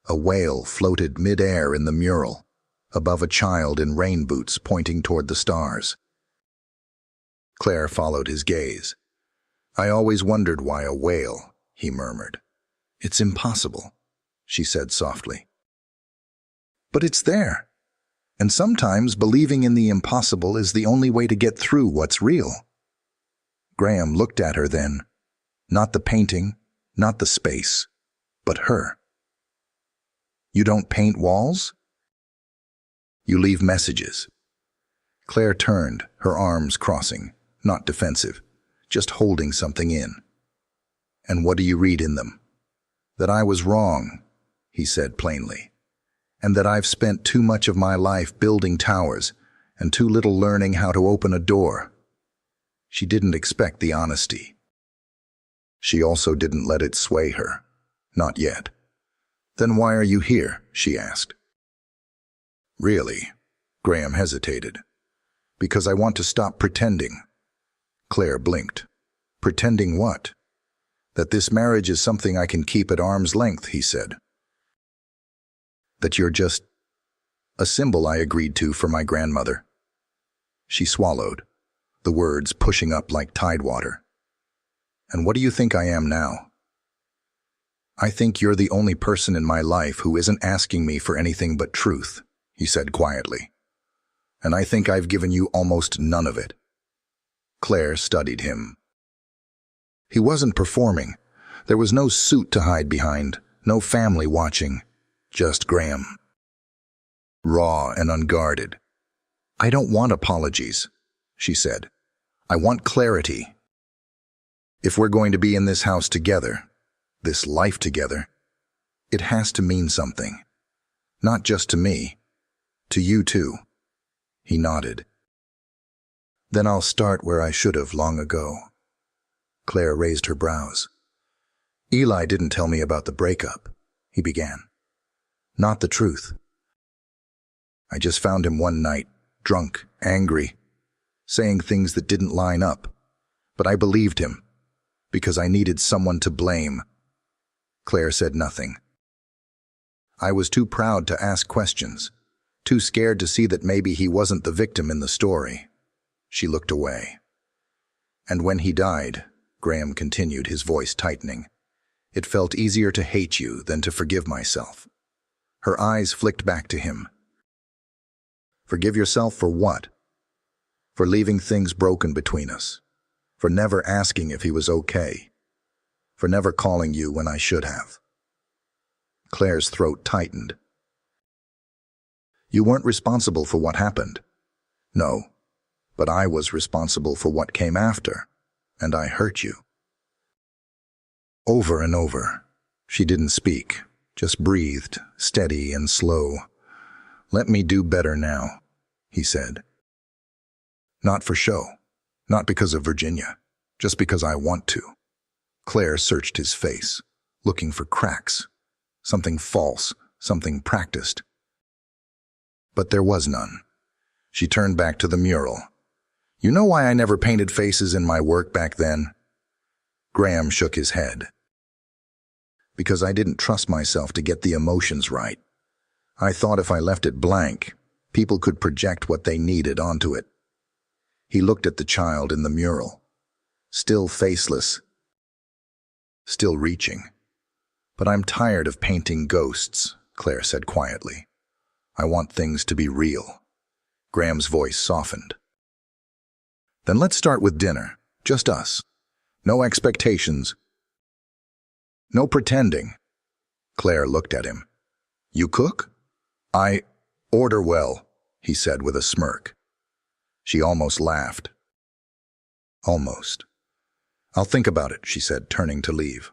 Speaker 1: A whale floated mid-air in the mural, above a child in rain boots pointing toward the stars. Claire followed his gaze. "I always wondered why a whale," he murmured. "It's impossible," she said softly. "But it's there." And sometimes believing in the impossible is the only way to get through what's real. Graham looked at her then. Not the painting, not the space, but her. You don't paint walls? You leave messages. Claire turned, her arms crossing, not defensive, just holding something in. And what do you read in them? That I was wrong, he said plainly, and that I've spent too much of my life building towers and too little learning how to open a door. She didn't expect the honesty. She also didn't let it sway her. Not yet. Then why are you here? She asked. Really? Graham hesitated. Because I want to stop pretending. Claire blinked. Pretending what? That this marriage is something I can keep at arm's length, he said. That you're just a symbol I agreed to for my grandmother. She swallowed, the words pushing up like tidewater. And what do you think I am now? I think you're the only person in my life who isn't asking me for anything but truth, he said quietly. And I think I've given you almost none of it. Claire studied him. He wasn't performing. There was no suit to hide behind, no family watching, just Graham. Raw and unguarded. I don't want apologies, she said. I want clarity. If we're going to be in this house together, this life together, it has to mean something. Not just to me, to you too. He nodded. Then I'll start where I should have long ago. Claire raised her brows. Eli didn't tell me about the breakup, he began. Not the truth. I just found him one night, drunk, angry, saying things that didn't line up. But I believed him, because I needed someone to blame. Claire said nothing. I was too proud to ask questions, too scared to see that maybe he wasn't the victim in the story. She looked away. And when he died, Graham continued, his voice tightening, it felt easier to hate you than to forgive myself. Her eyes flicked back to him. Forgive yourself for what? For leaving things broken between us. For never asking if he was okay. For never calling you when I should have. Claire's throat tightened. You weren't responsible for what happened. No, but I was responsible for what came after, and I hurt you. Over and over. She didn't speak, just breathed, steady and slow. Let me do better now, he said. Not for show, not because of Virginia, just because I want to. Claire searched his face, looking for cracks, something false, something practiced. But there was none. She turned back to the mural. You know why I never painted faces in my work back then? Graham shook his head. Because I didn't trust myself to get the emotions right. I thought if I left it blank, people could project what they needed onto it. He looked at the child in the mural, still faceless, still reaching. But I'm tired of painting ghosts, Claire said quietly. I want things to be real. Graham's voice softened. Then let's start with dinner, just us. No expectations. No pretending. Claire looked at him. You cook? I order well, he said with a smirk. She almost laughed. Almost. I'll think about it, she said, turning to leave.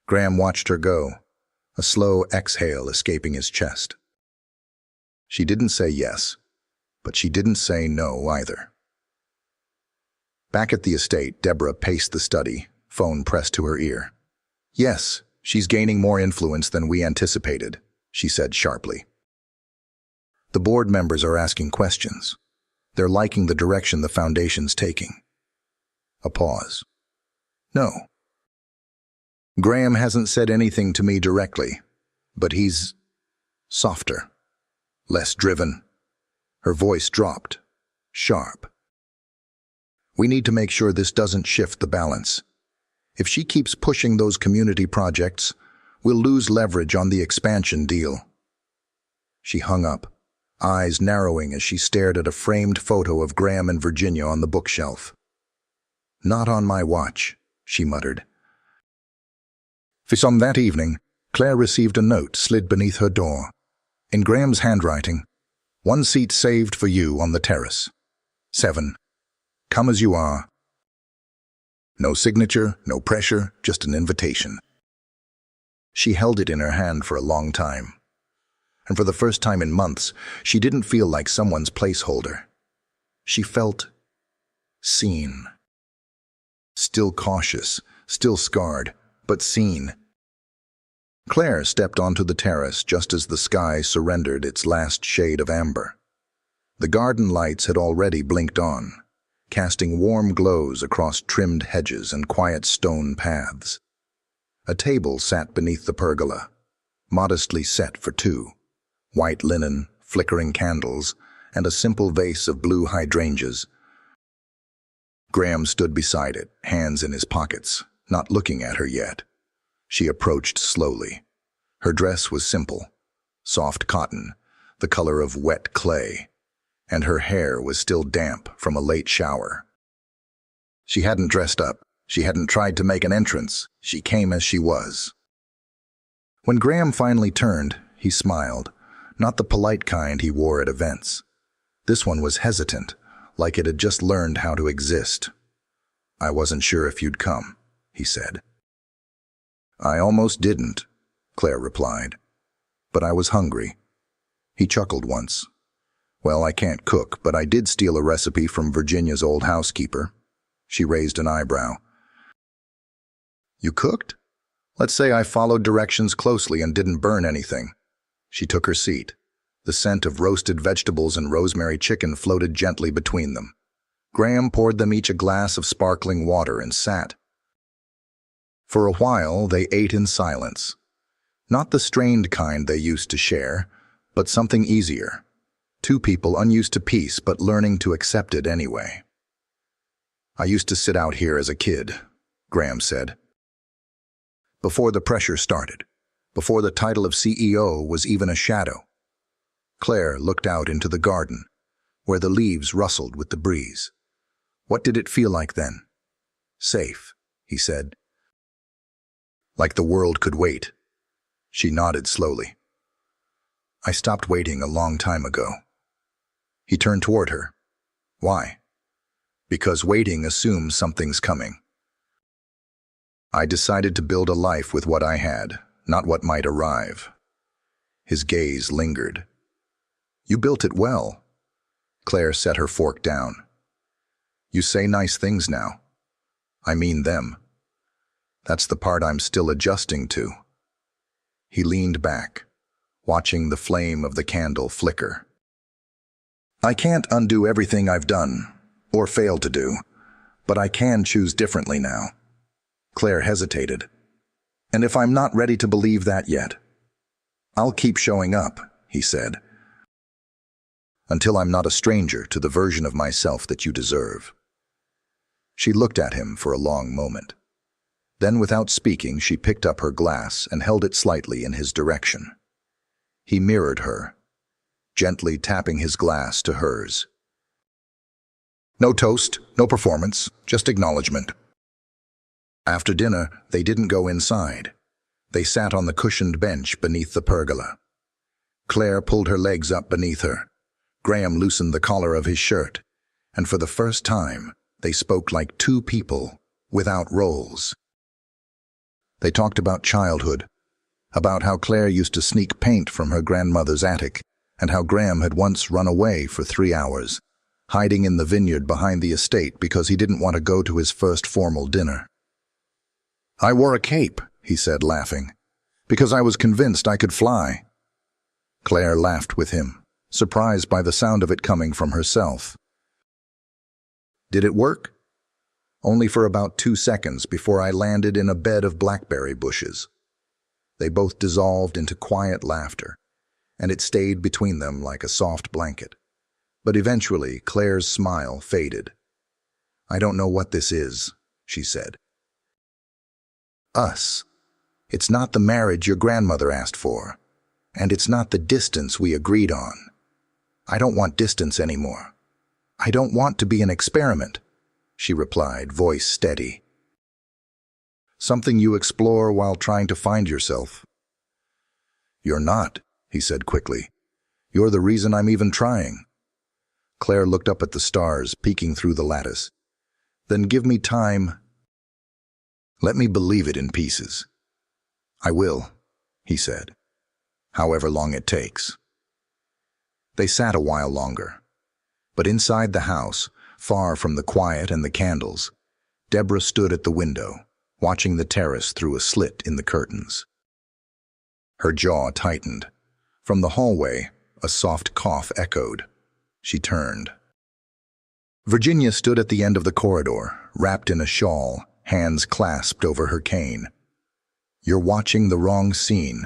Speaker 1: Graham watched her go, a slow exhale escaping his chest. She didn't say yes, but she didn't say no either. Back at the estate, Deborah paced the study, phone pressed to her ear. Yes, she's gaining more influence than we anticipated, she said sharply. The board members are asking questions. They're liking the direction the foundation's taking. A pause. No. Graham hasn't said anything to me directly, but he's softer, less driven. Her voice dropped, sharp. We need to make sure this doesn't shift the balance. If she keeps pushing those community projects, we'll lose leverage on the expansion deal. She hung up, eyes narrowing as she stared at a framed photo of Graham and Virginia on the bookshelf. "Not on my watch," she muttered. On that evening, Claire received a note slid beneath her door. In Graham's handwriting, "One seat saved for you on the terrace. 7. Come as you are." No signature, no pressure, just an invitation. She held it in her hand for a long time. And for the first time in months, she didn't feel like someone's placeholder. She felt seen. Still cautious, still scarred, but seen. Claire stepped onto the terrace just as the sky surrendered its last shade of amber. The garden lights had already blinked on, casting warm glows across trimmed hedges and quiet stone paths. A table sat beneath the pergola, modestly set for two. White linen, flickering candles, and a simple vase of blue hydrangeas. Graham stood beside it, hands in his pockets, not looking at her yet. She approached slowly. Her dress was simple, soft cotton, the color of wet clay, and her hair was still damp from a late shower. She hadn't dressed up. She hadn't tried to make an entrance. She came as she was. When Graham finally turned, he smiled, not the polite kind he wore at events. This one was hesitant, like it had just learned how to exist. "I wasn't sure if you'd come," he said. "I almost didn't," Claire replied. "But I was hungry." He chuckled once. "Well, I can't cook, but I did steal a recipe from Virginia's old housekeeper." She raised an eyebrow. "You cooked?" "Let's say I followed directions closely and didn't burn anything." She took her seat. The scent of roasted vegetables and rosemary chicken floated gently between them. Graham poured them each a glass of sparkling water and sat. For a while, they ate in silence. Not the strained kind they used to share, but something easier. Two people unused to peace but learning to accept it anyway. "I used to sit out here as a kid," Graham said. "Before the pressure started. Before the title of CEO was even a shadow." Claire looked out into the garden, where the leaves rustled with the breeze. "What did it feel like then?" "Safe," he said. "Like the world could wait." She nodded slowly. "I stopped waiting a long time ago." He turned toward her. "Why?" "Because waiting assumes something's coming." "I decided to build a life with what I had, not what might arrive." His gaze lingered. "You built it well." Claire set her fork down. "You say nice things now." "I mean them." "That's the part I'm still adjusting to." He leaned back, watching the flame of the candle flicker. "I can't undo everything I've done, or failed to do, but I can choose differently now." Claire hesitated. "And if I'm not ready to believe that yet?" "I'll keep showing up," he said. "Until I'm not a stranger to the version of myself that you deserve." She looked at him for a long moment. Then, without speaking, she picked up her glass and held it slightly in his direction. He mirrored her, gently tapping his glass to hers. No toast, no performance, just acknowledgement. After dinner, they didn't go inside. They sat on the cushioned bench beneath the pergola. Claire pulled her legs up beneath her. Graham loosened the collar of his shirt, and for the first time, they spoke like two people, without roles. They talked about childhood, about how Claire used to sneak paint from her grandmother's attic, and how Graham had once run away for 3 hours, hiding in the vineyard behind the estate because he didn't want to go to his first formal dinner. "I wore a cape," he said, laughing, "because I was convinced I could fly." Claire laughed with him, surprised by the sound of it coming from herself. "Did it work?" "Only for about 2 seconds before I landed in a bed of blackberry bushes." They both dissolved into quiet laughter, and it stayed between them like a soft blanket. But eventually, Claire's smile faded. "I don't know what this is," she said. "Us. It's not the marriage your grandmother asked for, and it's not the distance we agreed on. I don't want distance anymore. I don't want to be an experiment, she replied, voice steady. Something you explore while trying to find yourself. You're not, he said quickly. You're the reason I'm even trying. Claire looked up at the stars, peeking through the lattice. Then give me time. Let me believe it in pieces. I will, he said, however long it takes. They sat a while longer. But inside the house, far from the quiet and the candles, Deborah stood at the window, watching the terrace through a slit in the curtains. Her jaw tightened. From the hallway, a soft cough echoed. She turned. Virginia stood at the end of the corridor, wrapped in a shawl, hands clasped over her cane. You're watching the wrong scene,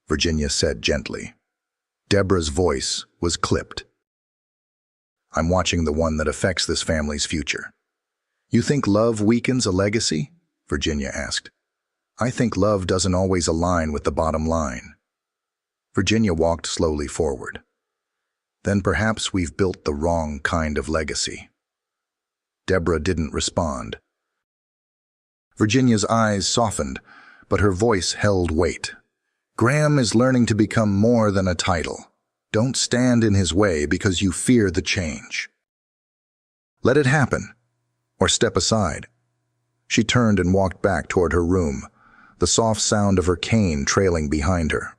Speaker 1: Virginia said gently. Deborah's voice was clipped. I'm watching the one that affects this family's future. You think love weakens a legacy? Virginia asked. I think love doesn't always align with the bottom line. Virginia walked slowly forward. Then perhaps we've built the wrong kind of legacy. Deborah didn't respond. Virginia's eyes softened, but her voice held weight. Graham is learning to become more than a title. Don't stand in his way because you fear the change. Let it happen, or step aside. She turned and walked back toward her room, the soft sound of her cane trailing behind her.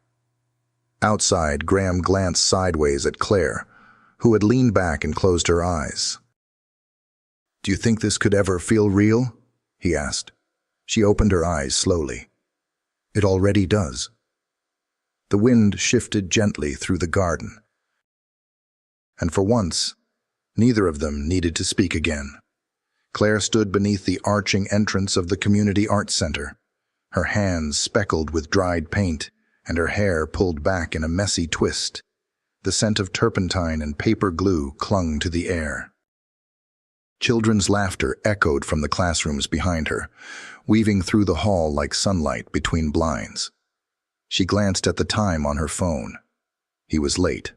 Speaker 1: Outside, Graham glanced sideways at Claire, who had leaned back and closed her eyes. Do you think this could ever feel real? He asked. She opened her eyes slowly. It already does. The wind shifted gently through the garden. And for once, neither of them needed to speak again. Claire stood beneath the arching entrance of the Community Arts Center, her hands speckled with dried paint and her hair pulled back in a messy twist. The scent of turpentine and paper glue clung to the air. Children's laughter echoed from the classrooms behind her, weaving through the hall like sunlight between blinds. She glanced at the time on her phone. He was late.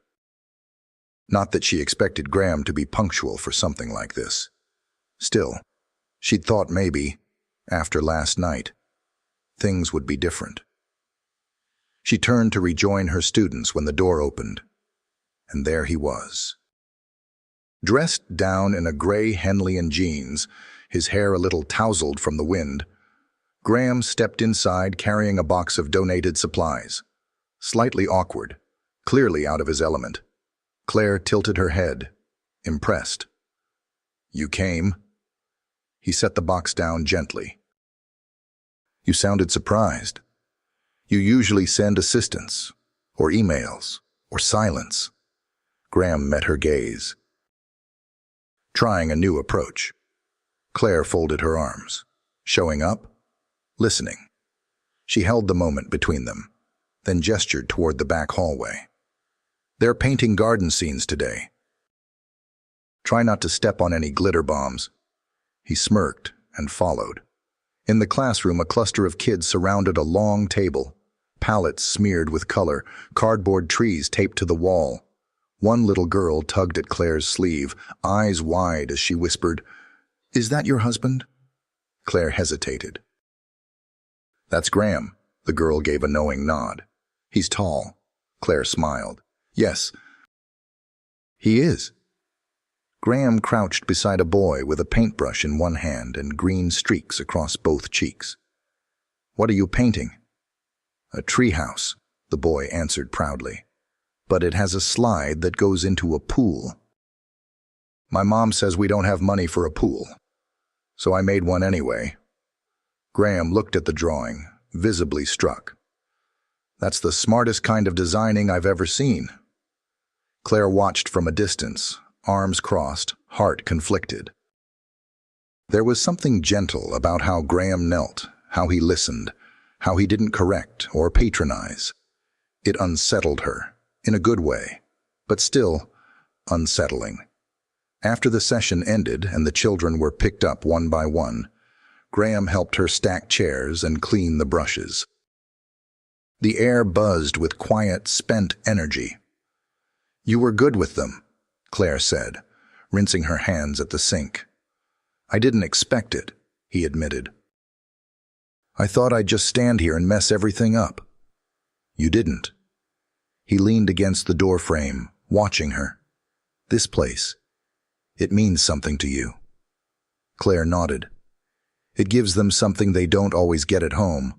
Speaker 1: Not that she expected Graham to be punctual for something like this. Still, she'd thought maybe, after last night, things would be different. She turned to rejoin her students when the door opened, and there he was. Dressed down in a gray Henleyan jeans, his hair a little tousled from the wind, Graham stepped inside carrying a box of donated supplies. Slightly awkward, clearly out of his element. Claire tilted her head, impressed. You came? He set the box down gently. You sounded surprised. You usually send assistance, or emails, or silence. Graham met her gaze. Trying a new approach. Claire folded her arms. Showing up? Listening. She held the moment between them, then gestured toward the back hallway. They're painting garden scenes today. Try not to step on any glitter bombs. He smirked and followed. In the classroom, a cluster of kids surrounded a long table, palettes smeared with color, cardboard trees taped to the wall. One little girl tugged at Claire's sleeve, eyes wide as she whispered, "Is that your husband?" Claire hesitated. That's Graham, the girl gave a knowing nod. He's tall. Claire smiled. Yes. He is. Graham crouched beside a boy with a paintbrush in one hand and green streaks across both cheeks. What are you painting? A treehouse, the boy answered proudly. But it has a slide that goes into a pool. My mom says we don't have money for a pool, so I made one anyway. Graham looked at the drawing, visibly struck. That's the smartest kind of designing I've ever seen. Claire watched from a distance, arms crossed, heart conflicted. There was something gentle about how Graham knelt, how he listened, how he didn't correct or patronize. It unsettled her, in a good way, but still unsettling. After the session ended and the children were picked up one by one, Graham helped her stack chairs and clean the brushes. The air buzzed with quiet, spent energy. You were good with them, Claire said, rinsing her hands at the sink. I didn't expect it, he admitted. I thought I'd just stand here and mess everything up. You didn't. He leaned against the doorframe, watching her. This place, it means something to you. Claire nodded. It gives them something they don't always get at home.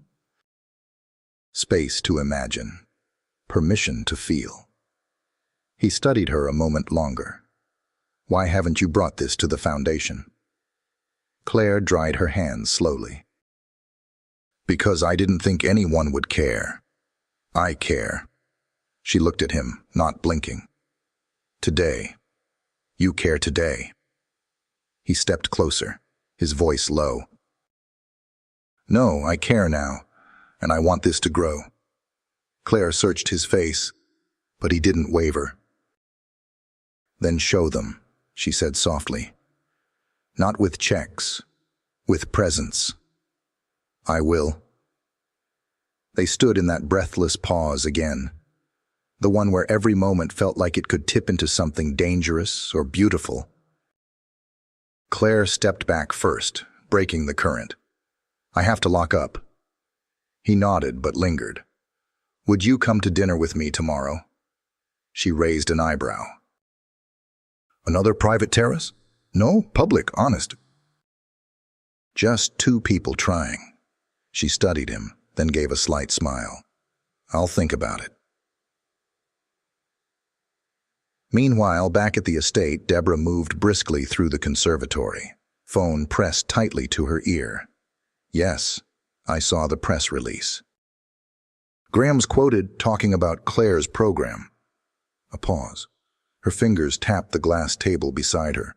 Speaker 1: Space to imagine. Permission to feel. He studied her a moment longer. Why haven't you brought this to the foundation? Claire dried her hands slowly. Because I didn't think anyone would care. I care. She looked at him, not blinking. Today. You care today. He stepped closer, his voice low. No, I care now, and I want this to grow. Claire searched his face, but he didn't waver. Then show them, she said softly. Not with checks, with presence. I will. They stood in that breathless pause again, the one where every moment felt like it could tip into something dangerous or beautiful. Claire stepped back first, breaking the current. I have to lock up. He nodded but lingered. Would you come to dinner with me tomorrow? She raised an eyebrow. Another private terrace? No, public, honest. Just two people trying. She studied him, then gave a slight smile. I'll think about it. Meanwhile, back at the estate, Deborah moved briskly through the conservatory, phone pressed tightly to her ear. Yes, I saw the press release. Graham's quoted talking about Claire's program. A pause. Her fingers tapped the glass table beside her.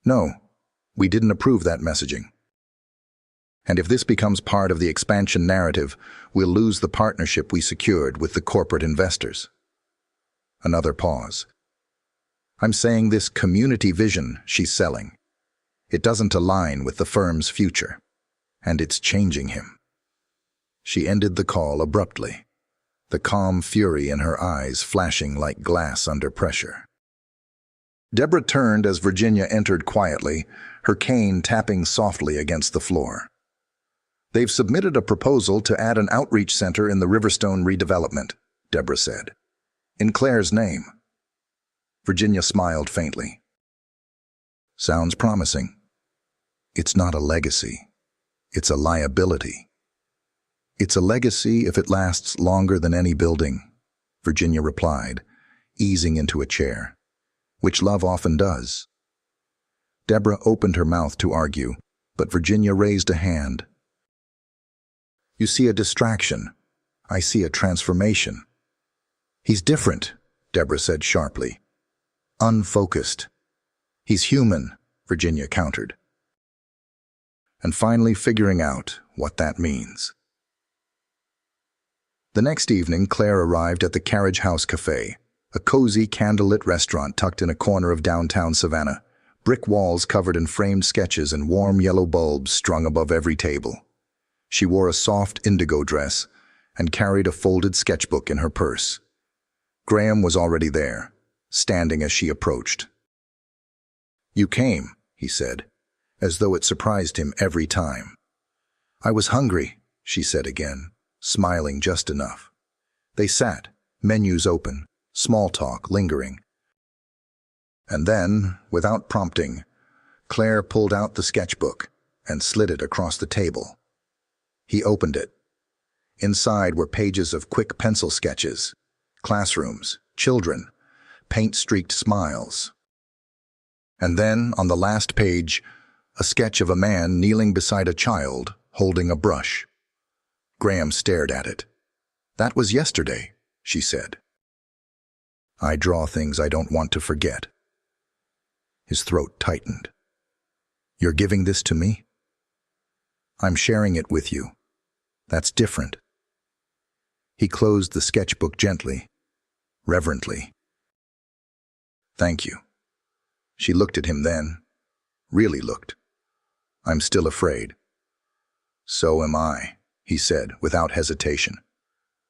Speaker 1: No, we didn't approve that messaging. And if this becomes part of the expansion narrative, we'll lose the partnership we secured with the corporate investors. Another pause. I'm saying this community vision she's selling. It doesn't align with the firm's future, and it's changing him. She ended the call abruptly, the calm fury in her eyes flashing like glass under pressure. Deborah turned as Virginia entered quietly, her cane tapping softly against the floor. They've submitted a proposal to add an outreach center in the Riverstone redevelopment, Deborah said. In Claire's name. Virginia smiled faintly. Sounds promising. It's not a legacy. It's a liability. It's a legacy if it lasts longer than any building, Virginia replied, easing into a chair, which love often does. Deborah opened her mouth to argue, but Virginia raised a hand. You see a distraction. I see a transformation. He's different, Deborah said sharply. Unfocused. He's human, Virginia countered. And finally figuring out what that means. The next evening, Claire arrived at the Carriage House Cafe, a cozy, candlelit restaurant tucked in a corner of downtown Savannah, brick walls covered in framed sketches and warm yellow bulbs strung above every table. She wore a soft indigo dress and carried a folded sketchbook in her purse. Graham was already there, standing as she approached. You came, he said, as though it surprised him every time. I was hungry, she said again, smiling just enough. They sat, menus open, small talk lingering. And then, without prompting, Claire pulled out the sketchbook and slid it across the table. He opened it. Inside were pages of quick pencil sketches, classrooms, children, paint-streaked smiles. And then, on the last page, a sketch of a man kneeling beside a child, holding a brush. Graham stared at it. That was yesterday, she said. I draw things I don't want to forget. His throat tightened. You're giving this to me? I'm sharing it with you. That's different. He closed the sketchbook gently, reverently. Thank you. She looked at him then, really looked. I'm still afraid. So am I, he said without hesitation.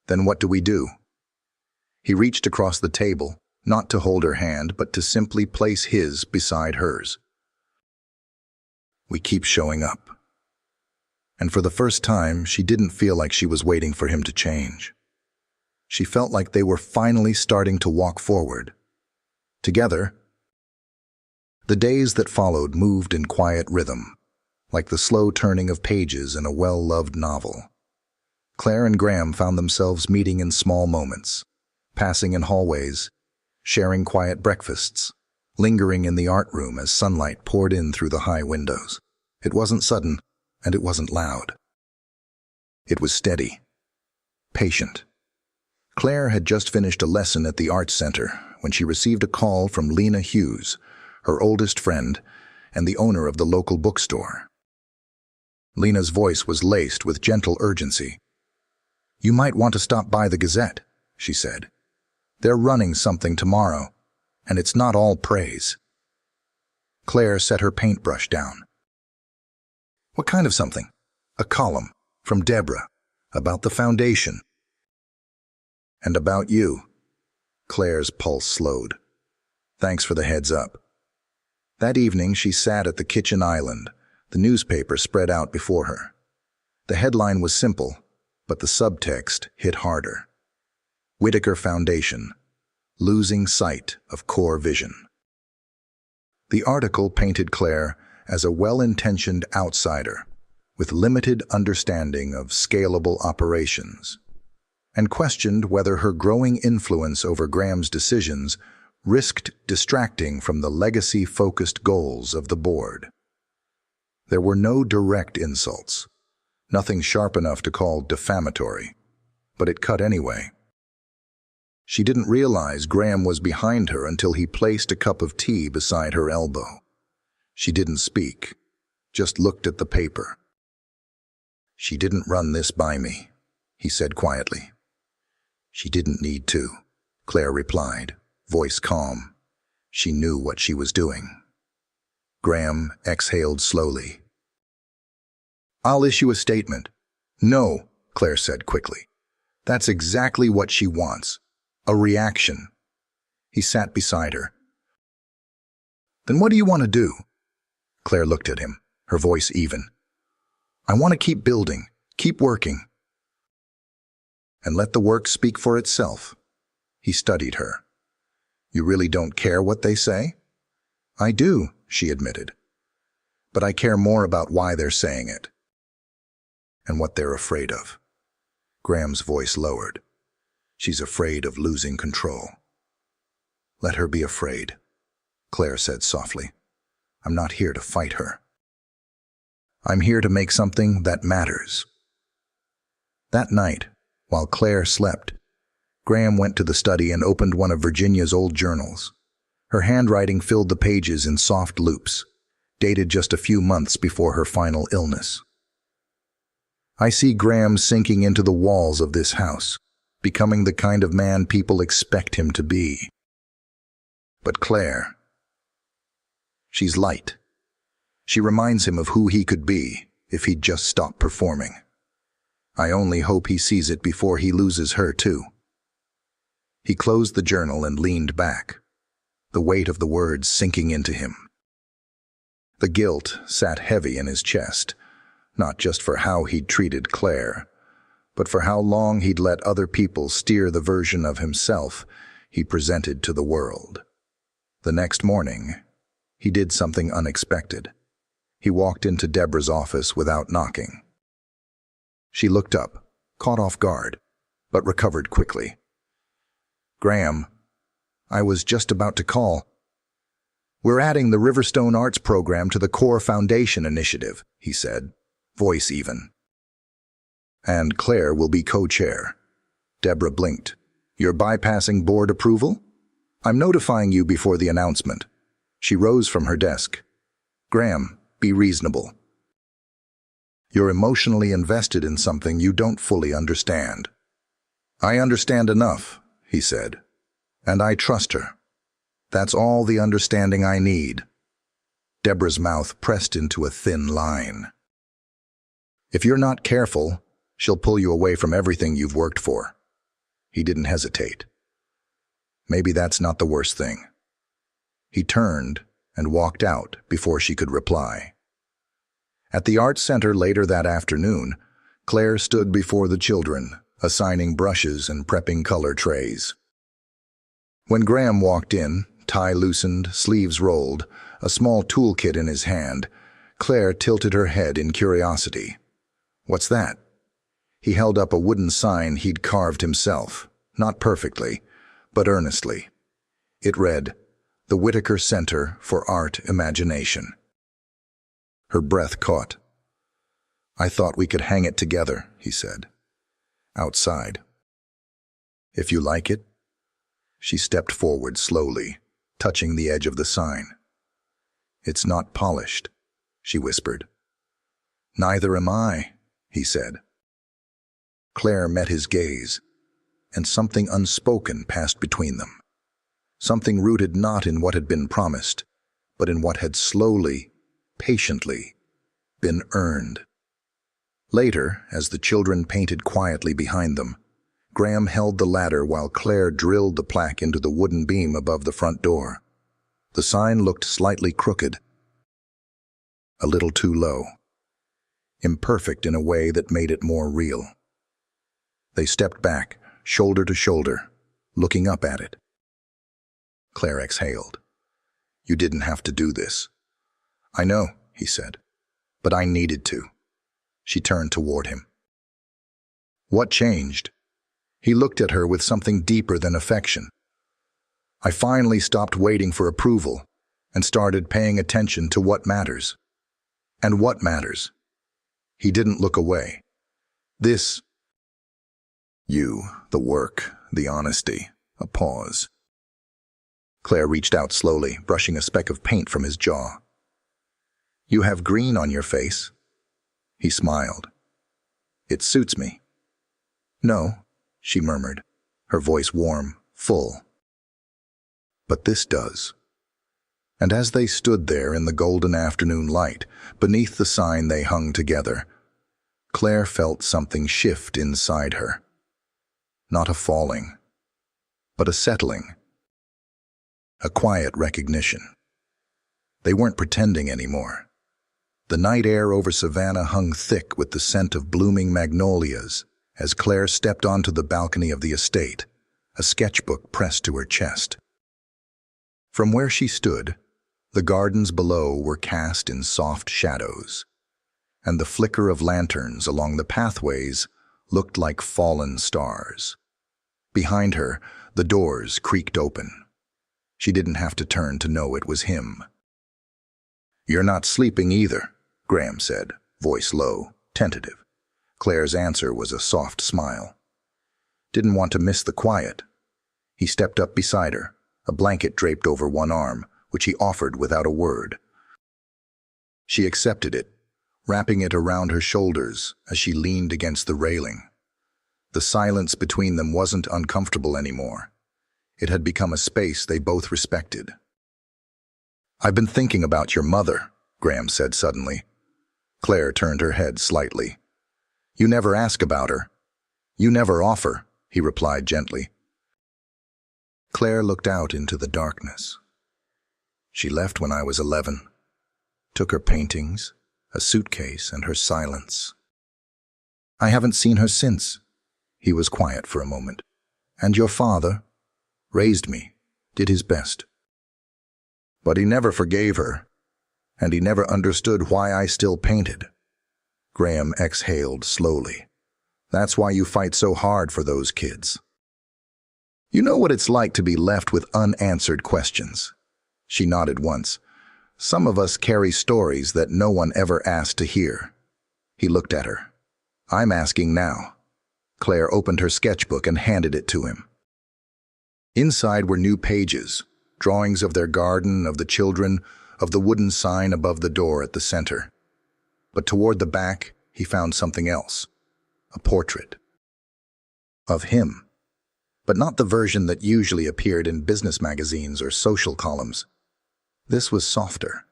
Speaker 1: Then what do we do? He reached across the table, not to hold her hand, but to simply place his beside hers. We keep showing up. And for the first time, she didn't feel like she was waiting for him to change. She felt like they were finally starting to walk forward. Together. The days that followed moved in quiet rhythm, like the slow turning of pages in a well-loved novel. Claire and Graham found themselves meeting in small moments, passing in hallways, sharing quiet breakfasts, lingering in the art room as sunlight poured in through the high windows. It wasn't sudden, and it wasn't loud. It was steady, patient. Claire had just finished a lesson at the Arts Center when she received a call from Lena Hughes, her oldest friend and the owner of the local bookstore. Lena's voice was laced with gentle urgency. "You might want to stop by the Gazette," she said. "They're running something tomorrow, and it's not all praise." Claire set her paintbrush down. "What kind of something?" "A column, from Deborah, about the foundation." "And about you." Claire's pulse slowed. "Thanks for the heads up." That evening she sat at the kitchen island, the newspaper spread out before her. The headline was simple, but the subtext hit harder. Whitaker Foundation, losing sight of core vision. The article painted Claire as a well-intentioned outsider with limited understanding of scalable operations, and questioned whether her growing influence over Graham's decisions risked distracting from the legacy-focused goals of the board. There were no direct insults, nothing sharp enough to call defamatory, but it cut anyway. She didn't realize Graham was behind her until he placed a cup of tea beside her elbow. She didn't speak, just looked at the paper. "She didn't run this by me," he said quietly. "She didn't need to," Claire replied, voice calm. She knew what she was doing. Graham exhaled slowly. "I'll issue a statement." "No," Claire said quickly. "That's exactly what she wants. A reaction." He sat beside her. "Then what do you want to do?" Claire looked at him, her voice even. "I want to keep building, keep working." "And let the work speak for itself." He studied her. "You really don't care what they say?" "I do," she admitted. "But I care more about why they're saying it. And what they're afraid of." Graham's voice lowered. "She's afraid of losing control." "Let her be afraid," Claire said softly. "I'm not here to fight her. I'm here to make something that matters." That night, while Claire slept, Graham went to the study and opened one of Virginia's old journals. Her handwriting filled the pages in soft loops, dated just a few months before her final illness. "I see Graham sinking into the walls of this house, becoming the kind of man people expect him to be. But Claire, she's light. She reminds him of who he could be if he'd just stopped performing. I only hope he sees it before he loses her too." He closed the journal and leaned back, the weight of the words sinking into him. The guilt sat heavy in his chest, not just for how he'd treated Claire, but for how long he'd let other people steer the version of himself he presented to the world. The next morning, he did something unexpected. He walked into Deborah's office without knocking. She looked up, caught off guard, but recovered quickly. "Graham, I was just about to call. We're adding the Riverstone Arts program to the Core Foundation initiative," he said, voice even. "And Claire will be co-chair." Deborah blinked. "You're bypassing board approval?" "I'm notifying you before the announcement." She rose from her desk. "Graham, be reasonable. You're emotionally invested in something you don't fully understand." "I understand enough," he said, "and I trust her. That's all the understanding I need." Deborah's mouth pressed into a thin line. "If you're not careful, she'll pull you away from everything you've worked for." He didn't hesitate. Maybe that's not the worst thing. He turned and walked out before she could reply. At the art center later that afternoon, Claire stood before the children, assigning brushes and prepping color trays. When Graham walked in, tie loosened, sleeves rolled, a small toolkit in his hand, Claire tilted her head in curiosity. "What's that?" He held up a wooden sign he'd carved himself, not perfectly, but earnestly. It read, "The Whitaker Center for Art Imagination." Her breath caught. "I thought we could hang it together," he said. "Outside." "If you like it." She stepped forward slowly, touching the edge of the sign. "It's not polished," she whispered. "Neither am I," he said. Claire met his gaze, and something unspoken passed between them. Something rooted not in what had been promised, but in what had slowly, patiently, been earned. Later, as the children painted quietly behind them, Graham held the ladder while Claire drilled the plaque into the wooden beam above the front door. The sign looked slightly crooked, a little too low, imperfect in a way that made it more real. They stepped back, shoulder to shoulder, looking up at it. Claire exhaled. "You didn't have to do this." "I know," he said, "but I needed to." She turned toward him. "What changed?" He looked at her with something deeper than affection. "I finally stopped waiting for approval and started paying attention to what matters." "And what matters?" He didn't look away. "This. You, the work, the honesty." A pause. Claire reached out slowly, brushing a speck of paint from his jaw. "You have green on your face." He smiled. "It suits me." "No," she murmured, her voice warm, full. "But this does." And as they stood there in the golden afternoon light, beneath the sign they hung together, Claire felt something shift inside her. Not a falling, but a settling. A quiet recognition. They weren't pretending anymore. The night air over Savannah hung thick with the scent of blooming magnolias as Claire stepped onto the balcony of the estate, a sketchbook pressed to her chest. From where she stood, the gardens below were cast in soft shadows, and the flicker of lanterns along the pathways looked like fallen stars. Behind her, the doors creaked open. She didn't have to turn to know it was him. "You're not sleeping either," Graham said, voice low, tentative. Claire's answer was a soft smile. "Didn't want to miss the quiet." He stepped up beside her, a blanket draped over one arm, which he offered without a word. She accepted it, wrapping it around her shoulders as she leaned against the railing. The silence between them wasn't uncomfortable anymore. It had become a space they both respected. "I've been thinking about your mother," Graham said suddenly. Claire turned her head slightly. "You never ask about her. You never offer," he replied gently. Claire looked out into the darkness. "She left when I was 11. Took her paintings, a suitcase, and her silence. I haven't seen her since." He was quiet for a moment. "And your father raised me, did his best. But he never forgave her, and he never understood why I still painted." Graham exhaled slowly. "That's why you fight so hard for those kids. You know what it's like to be left with unanswered questions." She nodded once. "Some of us carry stories that no one ever asked to hear." He looked at her. "I'm asking now." Claire opened her sketchbook and handed it to him. Inside were new pages, drawings of their garden, of the children, of the wooden sign above the door at the center. But toward the back, he found something else, a portrait. Of him, but not the version that usually appeared in business magazines or social columns. This was softer.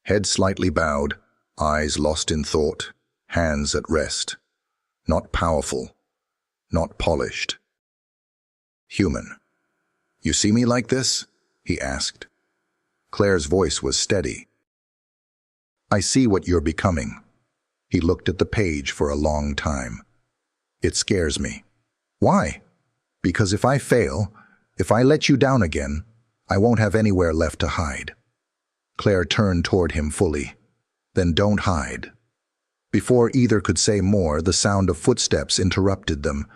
Speaker 1: Head slightly bowed, eyes lost in thought, hands at rest. Not powerful, not polished. Human. You see me like this? He asked. Claire's voice was steady. I see what you're becoming. He looked at the page for a long time. It scares me. Why? Because if I fail, if I let you down again, I won't have anywhere left to hide. Claire turned toward him fully. Then don't hide. Before either could say more, the sound of footsteps interrupted them.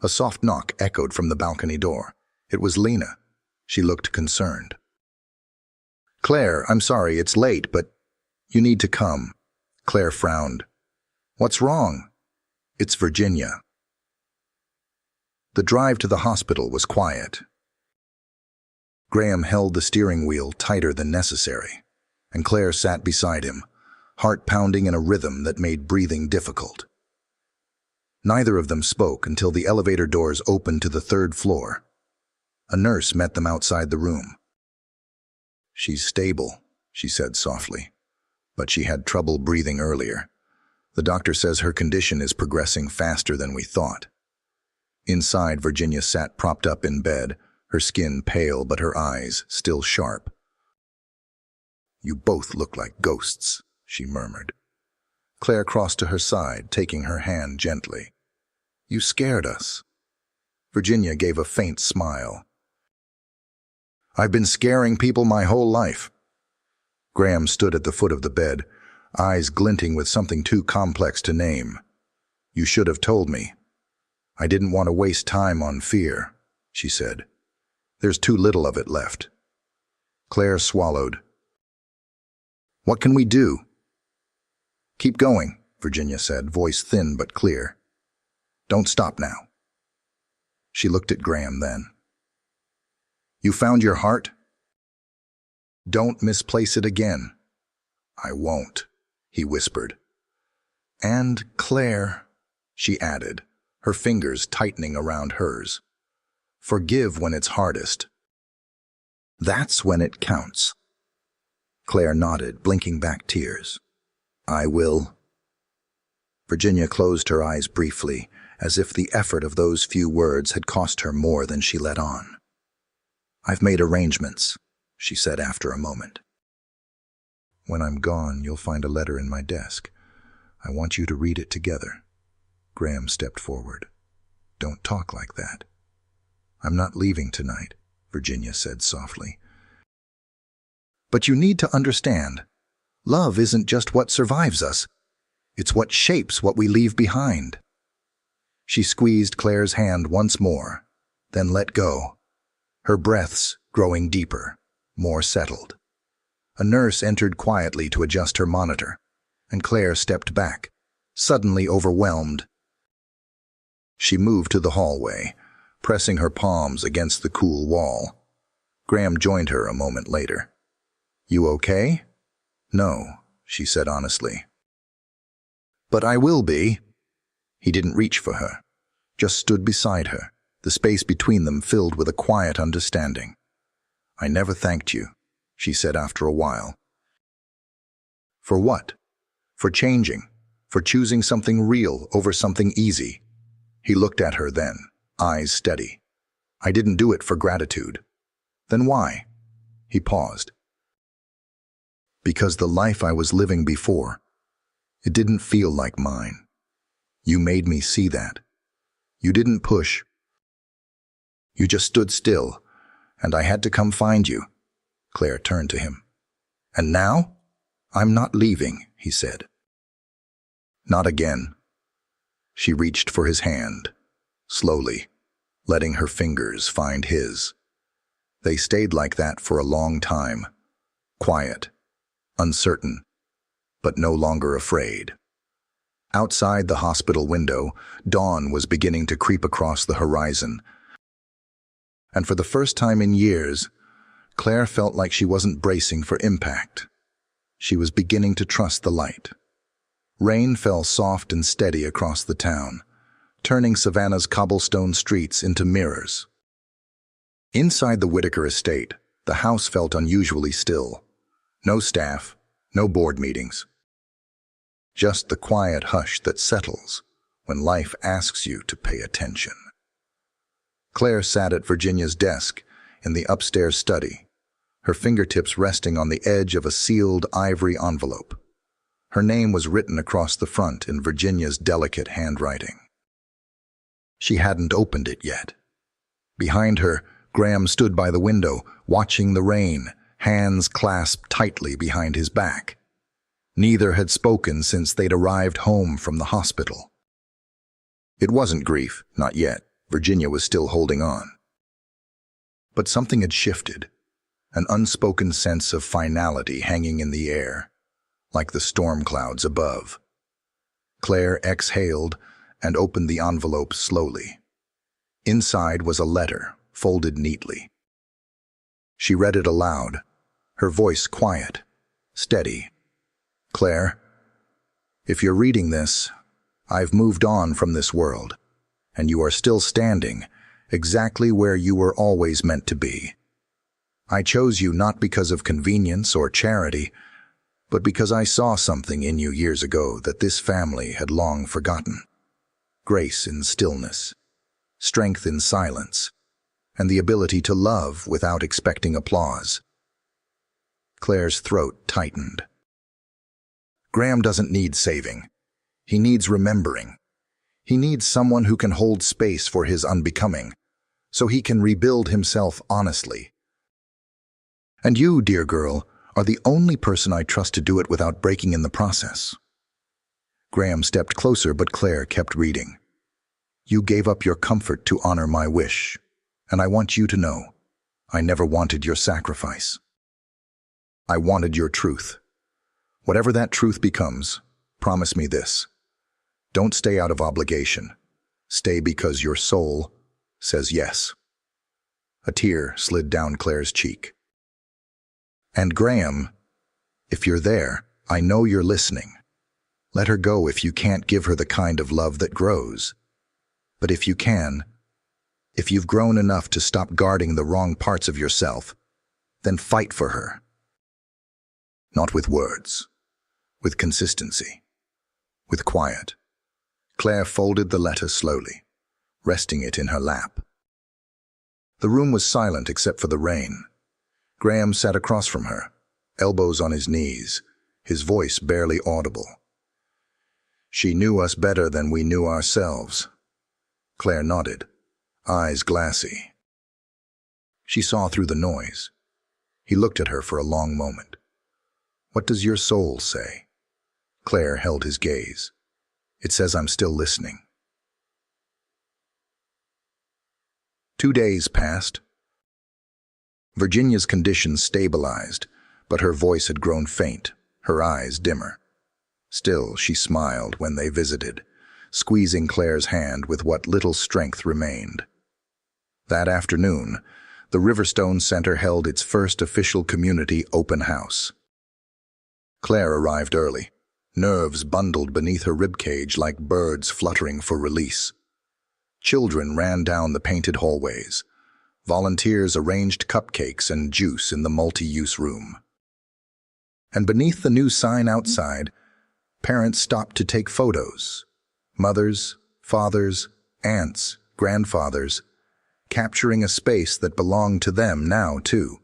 Speaker 1: A soft knock echoed from the balcony door. It was Lena. She looked concerned. Claire, I'm sorry, it's late, but you need to come. Claire frowned. What's wrong? It's Virginia. The drive to the hospital was quiet. Graham held the steering wheel tighter than necessary, and Claire sat beside him, heart pounding in a rhythm that made breathing difficult. Neither of them spoke until the elevator doors opened to the third floor. A nurse met them outside the room. She's stable, she said softly, but she had trouble breathing earlier. The doctor says her condition is progressing faster than we thought. Inside, Virginia sat propped up in bed, her skin pale but her eyes still sharp. You both look like ghosts, she murmured. Claire crossed to her side, taking her hand gently. You scared us. Virginia gave a faint smile. I've been scaring people my whole life. Graham stood at the foot of the bed, eyes glinting with something too complex to name. You should have told me. I didn't want to waste time on fear, she said. There's too little of it left. Claire swallowed. What can we do? Keep going, Virginia said, voice thin but clear. Don't stop now. She looked at Graham then. You found your heart? Don't misplace it again. I won't, he whispered. And Claire, she added, her fingers tightening around hers. Forgive when it's hardest. That's when it counts. Claire nodded, blinking back tears. I will. Virginia closed her eyes briefly, as if the effort of those few words had cost her more than she let on. I've made arrangements, she said after a moment. When I'm gone, you'll find a letter in my desk. I want you to read it together. Graham stepped forward. Don't talk like that. I'm not leaving tonight, Virginia said softly. But you need to understand, love isn't just what survives us. It's what shapes what we leave behind. She squeezed Claire's hand once more, then let go, her breaths growing deeper, more settled. A nurse entered quietly to adjust her monitor, and Claire stepped back, suddenly overwhelmed. She moved to the hallway, pressing her palms against the cool wall. Graham joined her a moment later. You okay? No, she said honestly. But I will be. He didn't reach for her, just stood beside her, the space between them filled with a quiet understanding. I never thanked you, she said after a while. For what? For changing, for choosing something real over something easy. He looked at her then, eyes steady. I didn't do it for gratitude. Then why? He paused. Because the life I was living before, it didn't feel like mine. You made me see that. You didn't push. You just stood still, and I had to come find you. Claire turned to him. And now? I'm not leaving, he said. Not again. She reached for his hand, slowly, letting her fingers find his. They stayed like that for a long time, quiet, uncertain, but no longer afraid. Outside the hospital window, dawn was beginning to creep across the horizon. And for the first time in years, Claire felt like she wasn't bracing for impact. She was beginning to trust the light. Rain fell soft and steady across the town, turning Savannah's cobblestone streets into mirrors. Inside the Whitaker estate, the house felt unusually still. No staff, no board meetings. Just the quiet hush that settles when life asks you to pay attention. Claire sat at Virginia's desk in the upstairs study, her fingertips resting on the edge of a sealed ivory envelope. Her name was written across the front in Virginia's delicate handwriting. She hadn't opened it yet. Behind her, Graham stood by the window, watching the rain, hands clasped tightly behind his back. Neither had spoken since they'd arrived home from the hospital. It wasn't grief, not yet. Virginia was still holding on. But something had shifted, an unspoken sense of finality hanging in the air, like the storm clouds above. Claire exhaled and opened the envelope slowly. Inside was a letter, folded neatly. She read it aloud, her voice quiet, steady. Claire, if you're reading this, I've moved on from this world, and you are still standing exactly where you were always meant to be. I chose you not because of convenience or charity, but because I saw something in you years ago that this family had long forgotten. Grace in stillness, strength in silence, and the ability to love without expecting applause. Claire's throat tightened. Graham doesn't need saving. He needs remembering. He needs someone who can hold space for his unbecoming, so he can rebuild himself honestly. And you, dear girl, are the only person I trust to do it without breaking in the process. Graham stepped closer, but Claire kept reading. You gave up your comfort to honor my wish, and I want you to know, I never wanted your sacrifice. I wanted your truth. Whatever that truth becomes, promise me this. Don't stay out of obligation. Stay because your soul says yes. A tear slid down Claire's cheek. And Graham, if you're there, I know you're listening. Let her go if you can't give her the kind of love that grows. But if you can, if you've grown enough to stop guarding the wrong parts of yourself, then fight for her. Not with words, with consistency, with quiet. Claire folded the letter slowly, resting it in her lap. The room was silent except for the rain. Graham sat across from her, elbows on his knees, his voice barely audible. She knew us better than we knew ourselves. Claire nodded, eyes glassy. She saw through the noise. He looked at her for a long moment. What does your soul say? Claire held his gaze. It says I'm still listening. 2 days passed. Virginia's condition stabilized, but her voice had grown faint, her eyes dimmer. Still, she smiled when they visited, squeezing Claire's hand with what little strength remained. That afternoon, the Riverstone Center held its first official community open house. Claire arrived early, nerves bundled beneath her ribcage like birds fluttering for release. Children ran down the painted hallways. Volunteers arranged cupcakes and juice in the multi-use room. And beneath the new sign outside, parents stopped to take photos. Mothers, fathers, aunts, grandfathers, capturing a space that belonged to them now, too.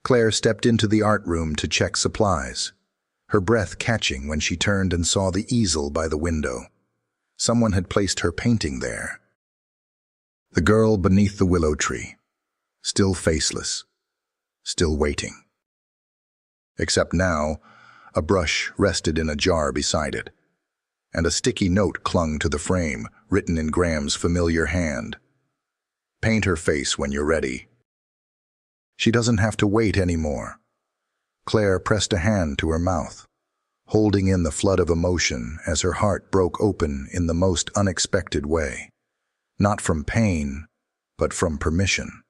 Speaker 1: Claire stepped into the art room to check supplies, her breath catching when she turned and saw the easel by the window. Someone had placed her painting there. The girl beneath the willow tree, still faceless, still waiting. Except now, a brush rested in a jar beside it, and a sticky note clung to the frame, written in Graham's familiar hand. Paint her face when you're ready. She doesn't have to wait anymore. Claire pressed a hand to her mouth, holding in the flood of emotion as her heart broke open in the most unexpected way. Not from pain, but from permission.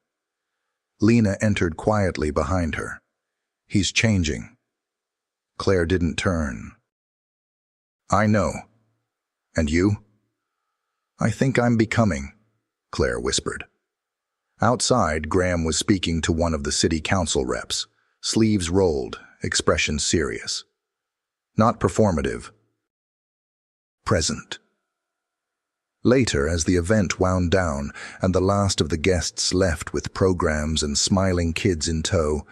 Speaker 1: Lena entered quietly behind her. He's changing. Claire didn't turn. I know. And you? I think I'm becoming, Claire whispered. Outside, Graham was speaking to one of the city council reps, sleeves rolled, expression serious. Not performative. Present. Later, as the event wound down and the last of the guests left with programs and smiling kids in tow,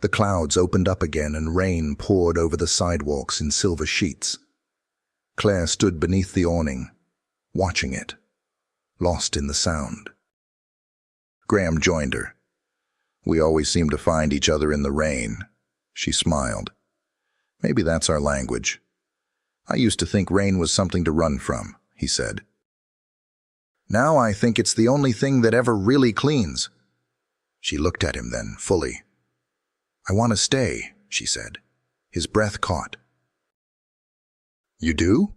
Speaker 1: the clouds opened up again and rain poured over the sidewalks in silver sheets. Claire stood beneath the awning, watching it, lost in the sound. Graham joined her. "We always seem to find each other in the rain." She smiled. "Maybe that's our language." "I used to think rain was something to run from," he said. "Now I think it's the only thing that ever really cleans." She looked at him then, fully. "I want to stay," she said. His breath caught. "You do?"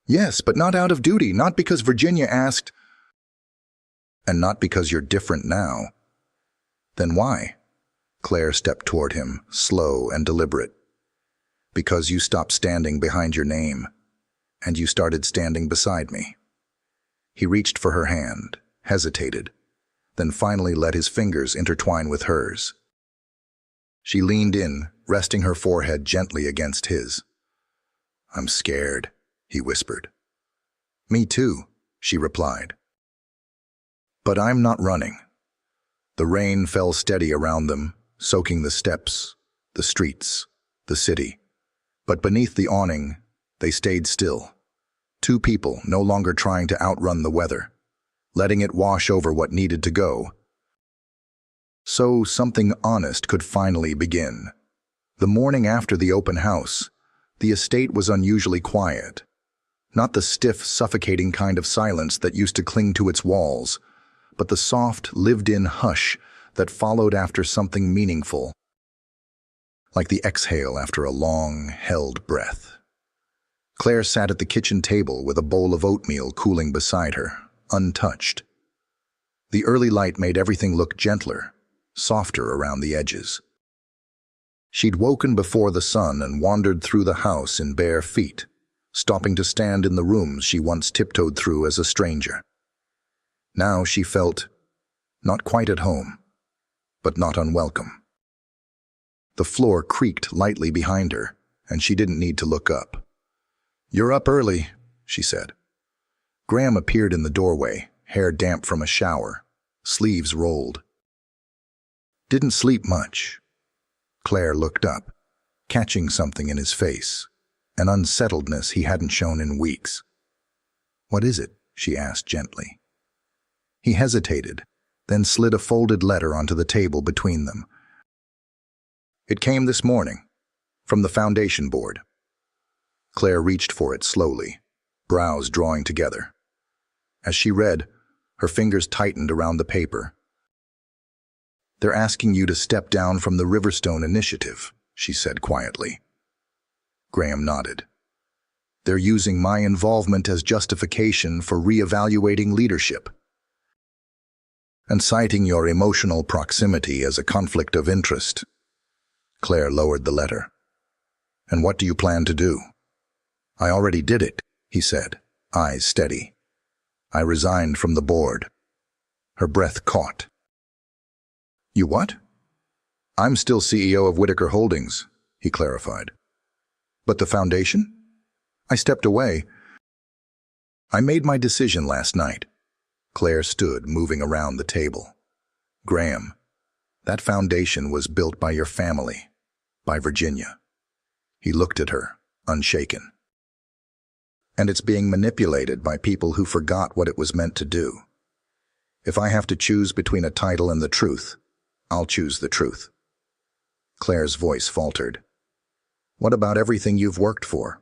Speaker 1: "Yes, but not out of duty, not because Virginia asked." "And not because you're different now." "Then why?" Claire stepped toward him, slow and deliberate. "Because you stopped standing behind your name, and you started standing beside me." He reached for her hand, hesitated, then finally let his fingers intertwine with hers. She leaned in, resting her forehead gently against his. "I'm scared," he whispered. "Me too," she replied. "But I'm not running." The rain fell steady around them, soaking the steps, the streets, the city. But beneath the awning, they stayed still. Two people no longer trying to outrun the weather, letting it wash over what needed to go. So something honest could finally begin. The morning after the open house, the estate was unusually quiet. Not the stiff, suffocating kind of silence that used to cling to its walls, but the soft, lived-in hush that followed after something meaningful, like the exhale after a long, held breath. Claire sat at the kitchen table with a bowl of oatmeal cooling beside her, untouched. The early light made everything look gentler, softer around the edges. She'd woken before the sun and wandered through the house in bare feet, stopping to stand in the rooms she once tiptoed through as a stranger. Now she felt not quite at home, but not unwelcome. The floor creaked lightly behind her, and she didn't need to look up. "You're up early," she said. Graham appeared in the doorway, hair damp from a shower, sleeves rolled. "Didn't sleep much." Claire looked up, catching something in his face, an unsettledness he hadn't shown in weeks. "What is it?" she asked gently. He hesitated, then slid a folded letter onto the table between them. "It came this morning, from the foundation board." Claire reached for it slowly, brows drawing together. As she read, her fingers tightened around the paper. "They're asking you to step down from the Riverstone Initiative," she said quietly. Graham nodded. "They're using my involvement as justification for reevaluating leadership, and citing your emotional proximity as a conflict of interest." Claire lowered the letter. "And what do you plan to do?" "I already did it," he said, eyes steady. "I resigned from the board." Her breath caught. "You what?" "I'm still CEO of Whitaker Holdings," he clarified. "But the foundation?" "I stepped away." "I made my decision last night." Claire stood, moving around the table. "Graham, that foundation was built by your family, by Virginia." He looked at her, unshaken. "And it's being manipulated by people who forgot what it was meant to do. If I have to choose between a title and the truth, I'll choose the truth." Claire's voice faltered. "What about everything you've worked for?"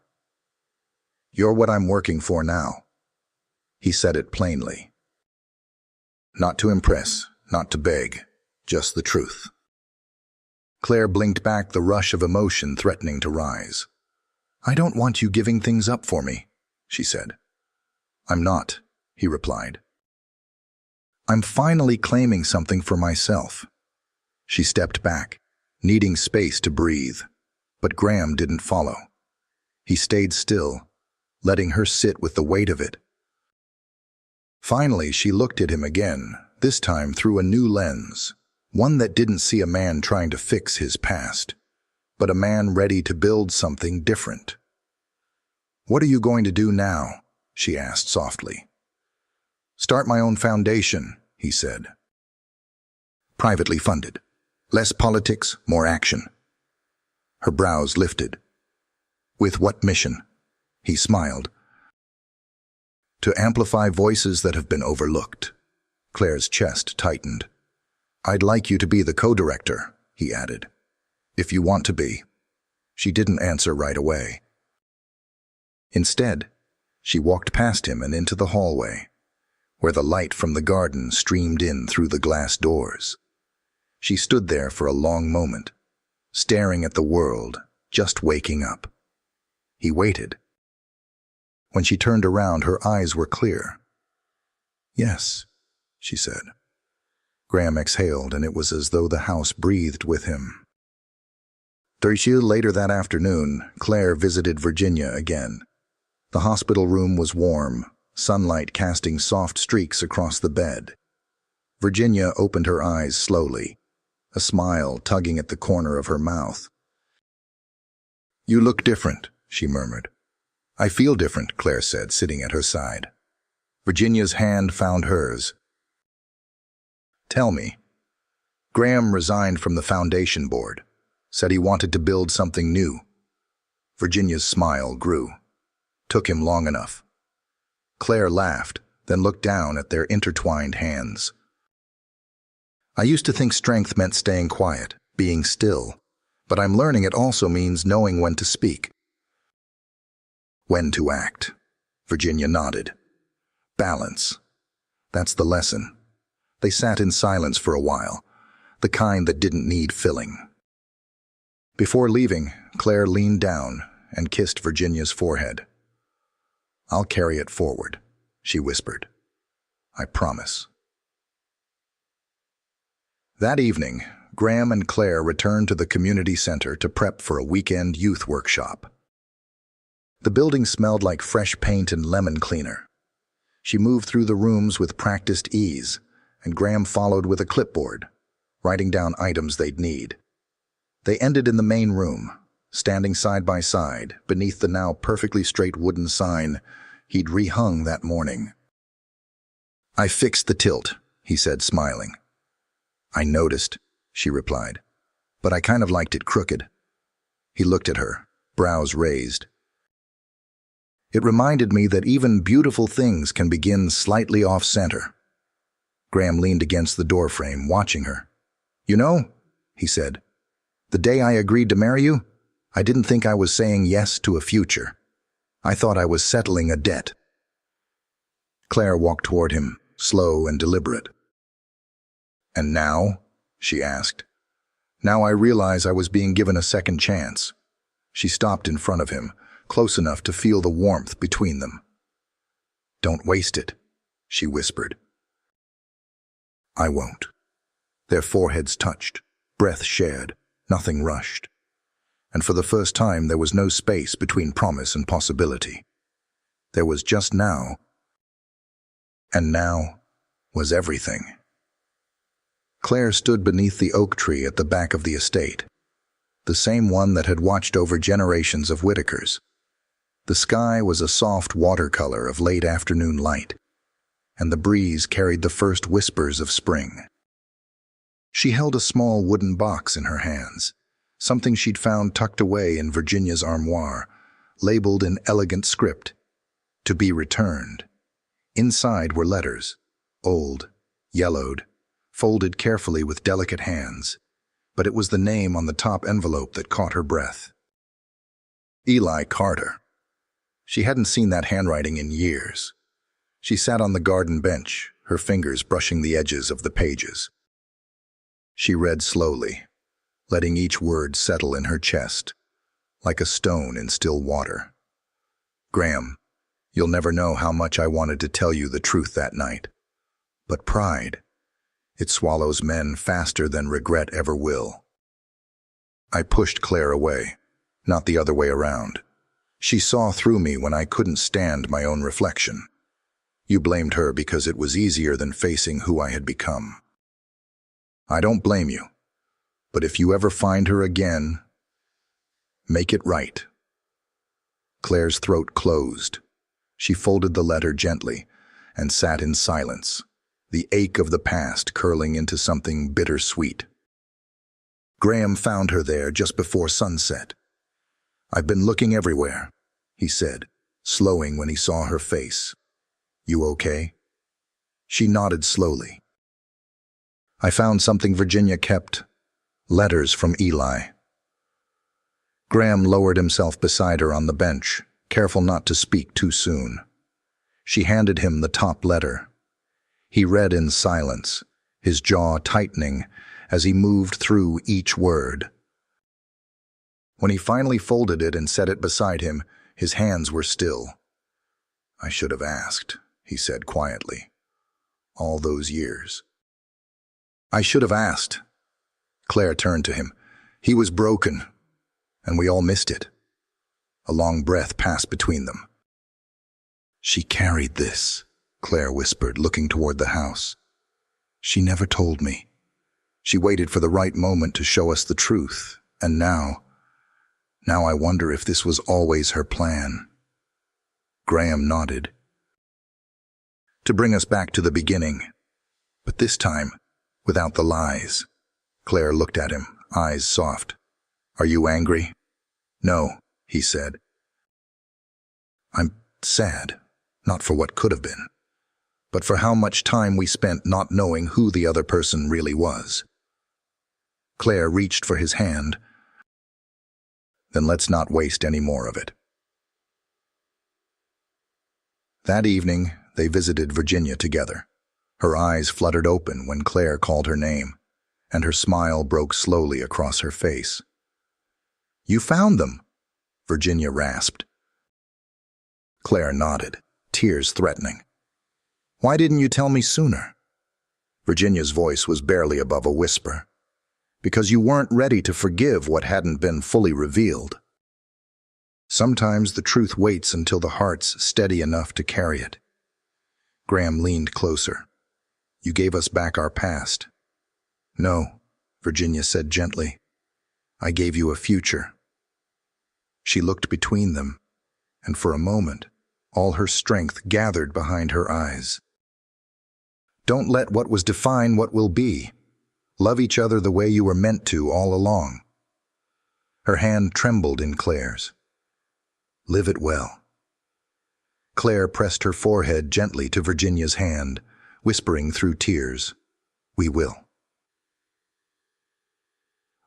Speaker 1: "You're what I'm working for now." He said it plainly. Not to impress, not to beg, just the truth. Claire blinked back, the rush of emotion threatening to rise. "I don't want you giving things up for me," she said. "I'm not," he replied. "I'm finally claiming something for myself." She stepped back, needing space to breathe, but Graham didn't follow. He stayed still, letting her sit with the weight of it. Finally, she looked at him again, this time through a new lens, one that didn't see a man trying to fix his past, but a man ready to build something different. "What are you going to do now?" she asked softly. Start my own foundation, he said. Privately funded. Less politics, more action. Her brows lifted. With what mission? He smiled. To amplify voices that have been overlooked. Claire's chest tightened. I'd like you to be the co-director, he added. If you want to be. She didn't answer right away. Instead, she walked past him and into the hallway, where the light from the garden streamed in through the glass doors. She stood there for a long moment, staring at the world, just waking up. He waited. When she turned around, her eyes were clear. Yes, she said. Graham exhaled, and it was as though the house breathed with him. 3 years later that afternoon, Claire visited Virginia again. The hospital room was warm, sunlight casting soft streaks across the bed. Virginia opened her eyes slowly, a smile tugging at the corner of her mouth. You look different, she murmured. I feel different, Claire said, sitting at her side. Virginia's hand found hers. Tell me. Graham resigned from the foundation board, said he wanted to build something new. Virginia's smile grew. Took him long enough. Claire laughed, then looked down at their intertwined hands. I used to think strength meant staying quiet, being still, but I'm learning it also means knowing when to speak. When to act. Virginia nodded. Balance. That's the lesson. They sat in silence for a while, the kind that didn't need filling. Before leaving, Claire leaned down and kissed Virginia's forehead. I'll carry it forward, she whispered. I promise. That evening, Graham and Claire returned to the community center to prep for a weekend youth workshop. The building smelled like fresh paint and lemon cleaner. She moved through the rooms with practiced ease, and Graham followed with a clipboard, writing down items they'd need. They ended in the main room, standing side by side beneath the now perfectly straight wooden sign he'd rehung that morning. I fixed the tilt, he said, smiling. I noticed, she replied, but I kind of liked it crooked. He looked at her, brows raised. It reminded me that even beautiful things can begin slightly off-center. Graham leaned against the doorframe, watching her. You know, he said, the day I agreed to marry you, I didn't think I was saying yes to a future. I thought I was settling a debt. Claire walked toward him, slow and deliberate. And now? She asked. Now I realize I was being given a second chance. She stopped in front of him, close enough to feel the warmth between them. Don't waste it, she whispered. I won't. Their foreheads touched, breath shared, nothing rushed. And for the first time there was no space between promise and possibility. There was just now. And now was everything. Claire stood beneath the oak tree at the back of the estate, the same one that had watched over generations of Whitakers. The sky was a soft watercolor of late afternoon light, and the breeze carried the first whispers of spring. She held a small wooden box in her hands, something she'd found tucked away in Virginia's armoire, labeled in elegant script, to be returned. Inside were letters, old, yellowed, folded carefully with delicate hands, but it was the name on the top envelope that caught her breath. Eli Carter. She hadn't seen that handwriting in years. She sat on the garden bench, her fingers brushing the edges of the pages. She read slowly, letting each word settle in her chest, like a stone in still water. Graham, you'll never know how much I wanted to tell you the truth that night. But pride, it swallows men faster than regret ever will. I pushed Claire away, not the other way around. She saw through me when I couldn't stand my own reflection. You blamed her because it was easier than facing who I had become. I don't blame you, but if you ever find her again, make it right. Claire's throat closed. She folded the letter gently, and sat in silence, the ache of the past curling into something bittersweet. Graham found her there just before sunset. "I've been looking everywhere," he said, slowing when he saw her face. "You okay?" She nodded slowly. "I found something Virginia kept. Letters from Eli." Graham lowered himself beside her on the bench, careful not to speak too soon. She handed him the top letter. He read in silence, his jaw tightening as he moved through each word. When he finally folded it and set it beside him, his hands were still. "I should have asked," he said quietly. "All those years." "I should have asked." Claire turned to him. He was broken, and we all missed it. A long breath passed between them. "She carried this," Claire whispered, looking toward the house. "She never told me. She waited for the right moment to show us the truth, and now I wonder if this was always her plan." Graham nodded. "To bring us back to the beginning, but this time without the lies." Claire looked at him, eyes soft. "Are you angry?" "No," he said. "I'm sad, not for what could have been, but for how much time we spent not knowing who the other person really was." Claire reached for his hand. "Then let's not waste any more of it." That evening, they visited Virginia together. Her eyes fluttered open when Claire called her name, and her smile broke slowly across her face. "You found them," Virginia rasped. Claire nodded, tears threatening. "Why didn't you tell me sooner?" Virginia's voice was barely above a whisper. "Because you weren't ready to forgive what hadn't been fully revealed. Sometimes the truth waits until the heart's steady enough to carry it." Graham leaned closer. "You gave us back our past." "No," Virginia said gently. "I gave you a future." She looked between them, and for a moment, all her strength gathered behind her eyes. "Don't let what was define what will be. Love each other the way you were meant to all along." Her hand trembled in Claire's. "Live it well." Claire pressed her forehead gently to Virginia's hand, whispering through tears, "We will."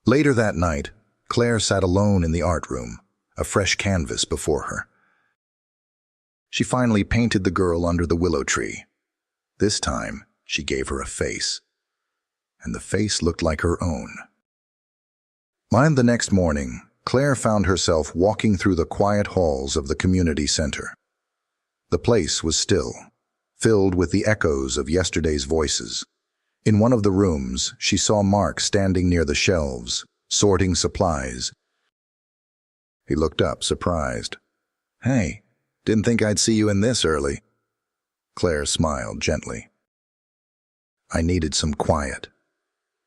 Speaker 1: Later that night, Claire sat alone in the art room, a fresh canvas before her. She finally painted the girl under the willow tree. This time, she gave her a face, and the face looked like her own. By the next morning, Claire found herself walking through the quiet halls of the community center. The place was still, filled with the echoes of yesterday's voices. In one of the rooms, she saw Mark standing near the shelves, sorting supplies. He looked up, surprised. "Hey, didn't think I'd see you in this early." Claire smiled gently. "I needed some quiet."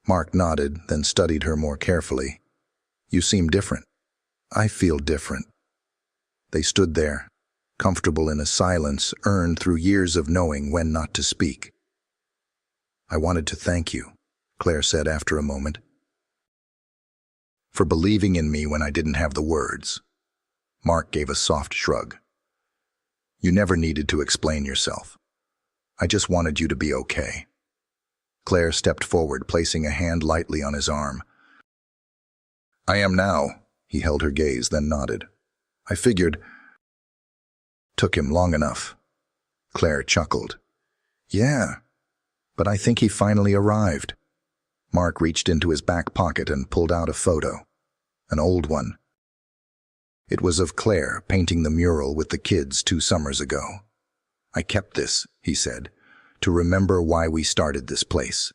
Speaker 1: Mark nodded, then studied her more carefully. "You seem different." "I feel different." They stood there, comfortable in a silence earned through years of knowing when not to speak. "I wanted to thank you," Claire said after a moment, "for believing in me when I didn't have the words." Mark gave a soft shrug. "You never needed to explain yourself. I just wanted you to be okay." Claire stepped forward, placing a hand lightly on his arm. "I am now." He held her gaze, then nodded. "I figured." "Took him long enough." Claire chuckled. "Yeah, but I think he finally arrived." Mark reached into his back pocket and pulled out a photo, an old one. It was of Claire painting the mural with the kids 2 summers ago. "I kept this," he said, "to remember why we started this place."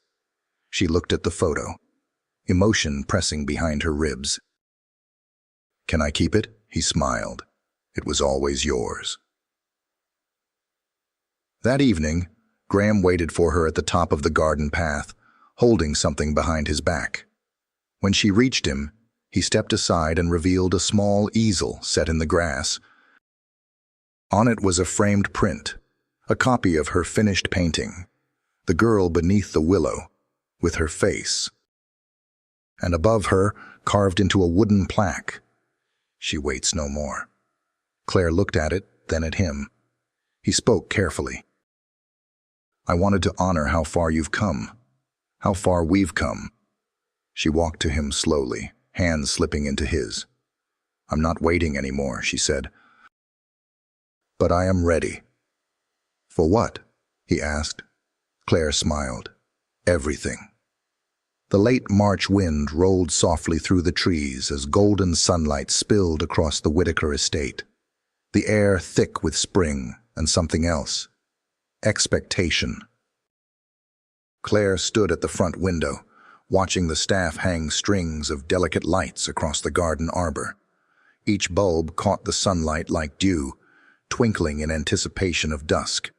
Speaker 1: She looked at the photo, emotion pressing behind her ribs. "Can I keep it?" He smiled. "It was always yours." That evening, Graham waited for her at the top of the garden path, holding something behind his back. When she reached him, he stepped aside and revealed a small easel set in the grass. On it was a framed print, A copy of her finished painting, the girl beneath the willow, with her face. And above her, carved into a wooden plaque, "She waits no more." Claire looked at it, then at him. He spoke carefully. "I wanted to honor how far you've come, how far we've come." She walked to him slowly, hands slipping into his. "I'm not waiting anymore," she said. "But I am ready." "For what?" he asked. Claire smiled. "Everything." The late March wind rolled softly through the trees as golden sunlight spilled across the Whitaker estate. The air thick with spring and something else. Expectation. Claire stood at the front window, watching the staff hang strings of delicate lights across the garden arbor. Each bulb caught the sunlight like dew, twinkling in anticipation of dusk.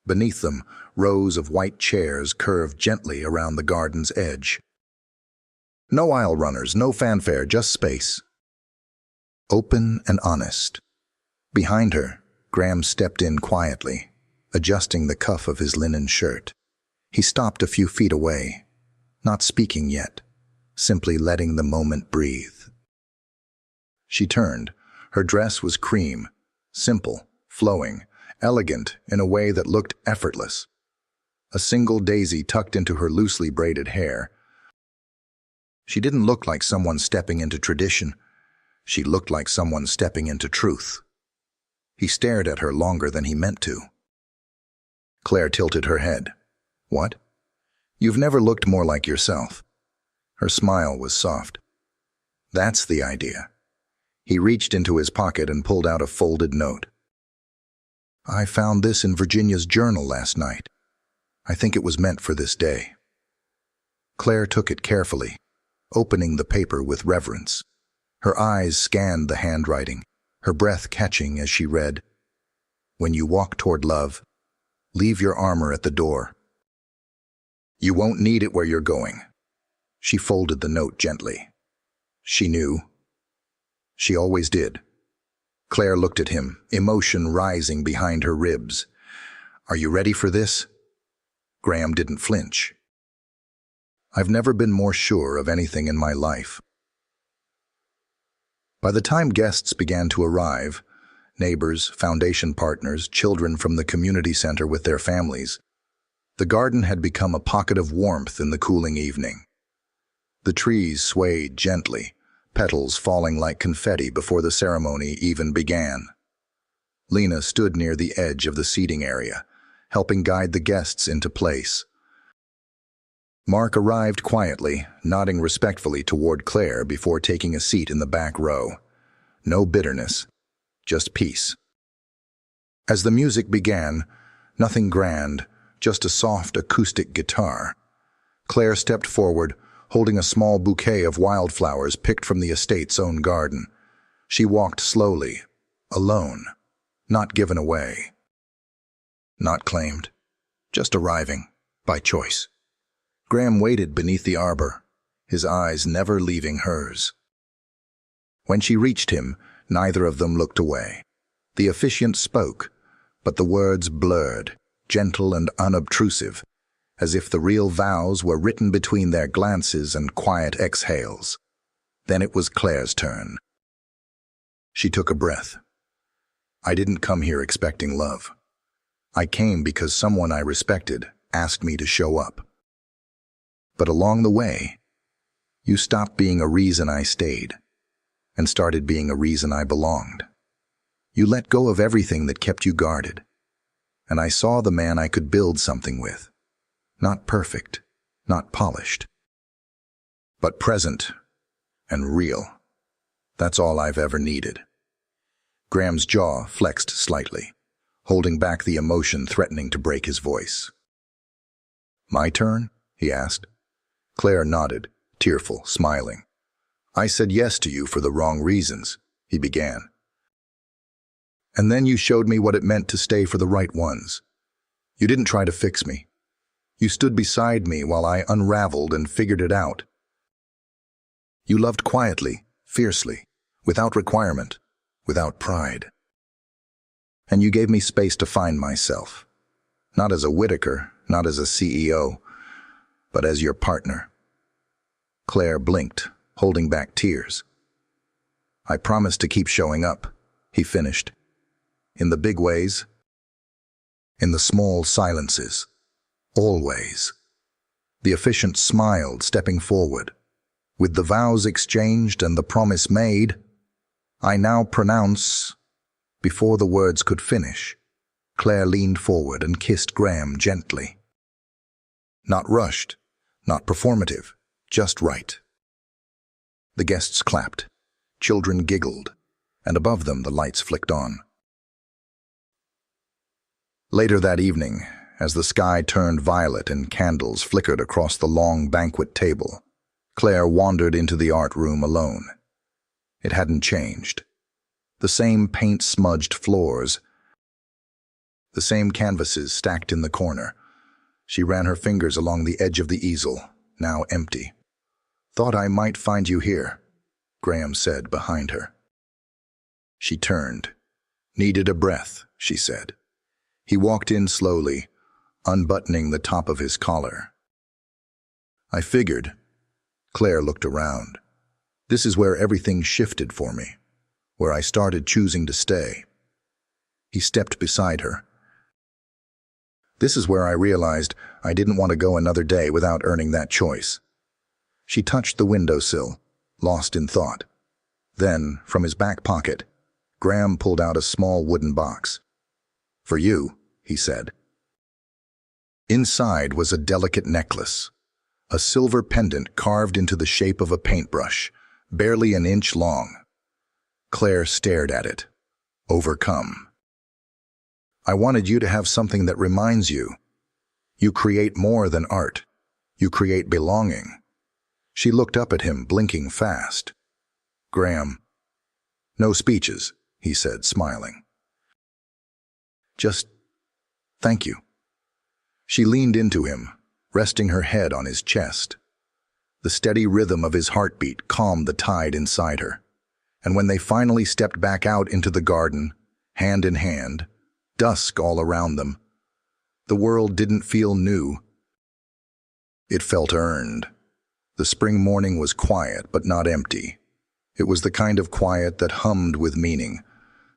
Speaker 1: Beneath them, rows of white chairs curved gently around the garden's edge. No aisle runners, no fanfare, just space. Open and honest. Behind her, Graham stepped in quietly, adjusting the cuff of his linen shirt. He stopped a few feet away, not speaking yet, simply letting the moment breathe. She turned. Her dress was cream, simple, flowing, elegant in a way that looked effortless. A single daisy tucked into her loosely braided hair. She didn't look like someone stepping into tradition. She looked like someone stepping into truth. He stared at her longer than he meant to. Claire tilted her head. "What? You've never looked more like yourself." Her smile was soft. "That's the idea." He reached into his pocket and pulled out a folded note. "I found this in Virginia's journal last night. I think it was meant for this day." Claire took it carefully, opening the paper with reverence. Her eyes scanned the handwriting, her breath catching as she read, "When you walk toward love, leave your armor at the door. You won't need it where you're going." She folded the note gently. She knew. She always did. Claire looked at him, emotion rising behind her ribs. "Are you ready for this?" Graham didn't flinch. "I've never been more sure of anything in my life." By the time guests began to arrive, neighbors, foundation partners, children from the community center with their families, the garden had become a pocket of warmth in the cooling evening. The trees swayed gently, petals falling like confetti before the ceremony even began. Lena stood near the edge of the seating area, helping guide the guests into place. Mark arrived quietly, nodding respectfully toward Claire before taking a seat in the back row. No bitterness, just peace. As the music began, nothing grand, just a soft acoustic guitar. Claire stepped forward, holding a small bouquet of wildflowers picked from the estate's own garden. She walked slowly, alone, not given away. Not claimed, just arriving, by choice. Graham waited beneath the arbor, his eyes never leaving hers. When she reached him, neither of them looked away. The officiant spoke, but the words blurred, gentle and unobtrusive, as if the real vows were written between their glances and quiet exhales. Then it was Claire's turn. She took a breath. "I didn't come here expecting love. I came because someone I respected asked me to show up. But along the way, you stopped being a reason I stayed and started being a reason I belonged. You let go of everything that kept you guarded, and I saw the man I could build something with. Not perfect, not polished, but present and real. That's all I've ever needed." Graham's jaw flexed slightly, holding back the emotion threatening to break his voice. "My turn?" he asked. Claire nodded, tearful, smiling. "I said yes to you for the wrong reasons," he began. "And then you showed me what it meant to stay for the right ones. You didn't try to fix me. You stood beside me while I unraveled and figured it out. You loved quietly, fiercely, without requirement, without pride. And you gave me space to find myself, Not as a Whitaker, not as a CEO, but as your partner. Claire blinked, holding back tears. I promise to keep showing up, he finished. In the big ways, in the small silences, always. The officiant smiled, stepping forward. With the vows exchanged and the promise made, I now pronounce. Before the words could finish, Claire leaned forward and kissed Graham gently. Not rushed, not performative, just right. The guests clapped, children giggled, and above them the lights flicked on. Later that evening, as the sky turned violet and candles flickered across the long banquet table, Claire wandered into the art room alone. It hadn't changed. The same paint-smudged floors, the same canvases stacked in the corner. She ran her fingers along the edge of the easel, now empty. "Thought I might find you here," Graham said behind her. She turned. "Needed a breath," she said. He walked in slowly, unbuttoning the top of his collar. "I figured." Claire looked around. "This is where everything shifted for me, where I started choosing to stay." He stepped beside her. "This is where I realized I didn't want to go another day without earning that choice." She touched the windowsill, lost in thought. Then, from his back pocket, Graham pulled out a small wooden box. "For you," he said. Inside was a delicate necklace, a silver pendant carved into the shape of a paintbrush, barely an inch long. Claire stared at it, overcome. "I wanted you to have something that reminds you. You create more than art. You create belonging." She looked up at him, blinking fast. "Graham." "No speeches," he said, smiling. "Just thank you." She leaned into him, resting her head on his chest. The steady rhythm of his heartbeat calmed the tide inside her. And when they finally stepped back out into the garden, hand in hand, dusk all around them, the world didn't feel new. It felt earned. The spring morning was quiet but not empty. It was the kind of quiet that hummed with meaning,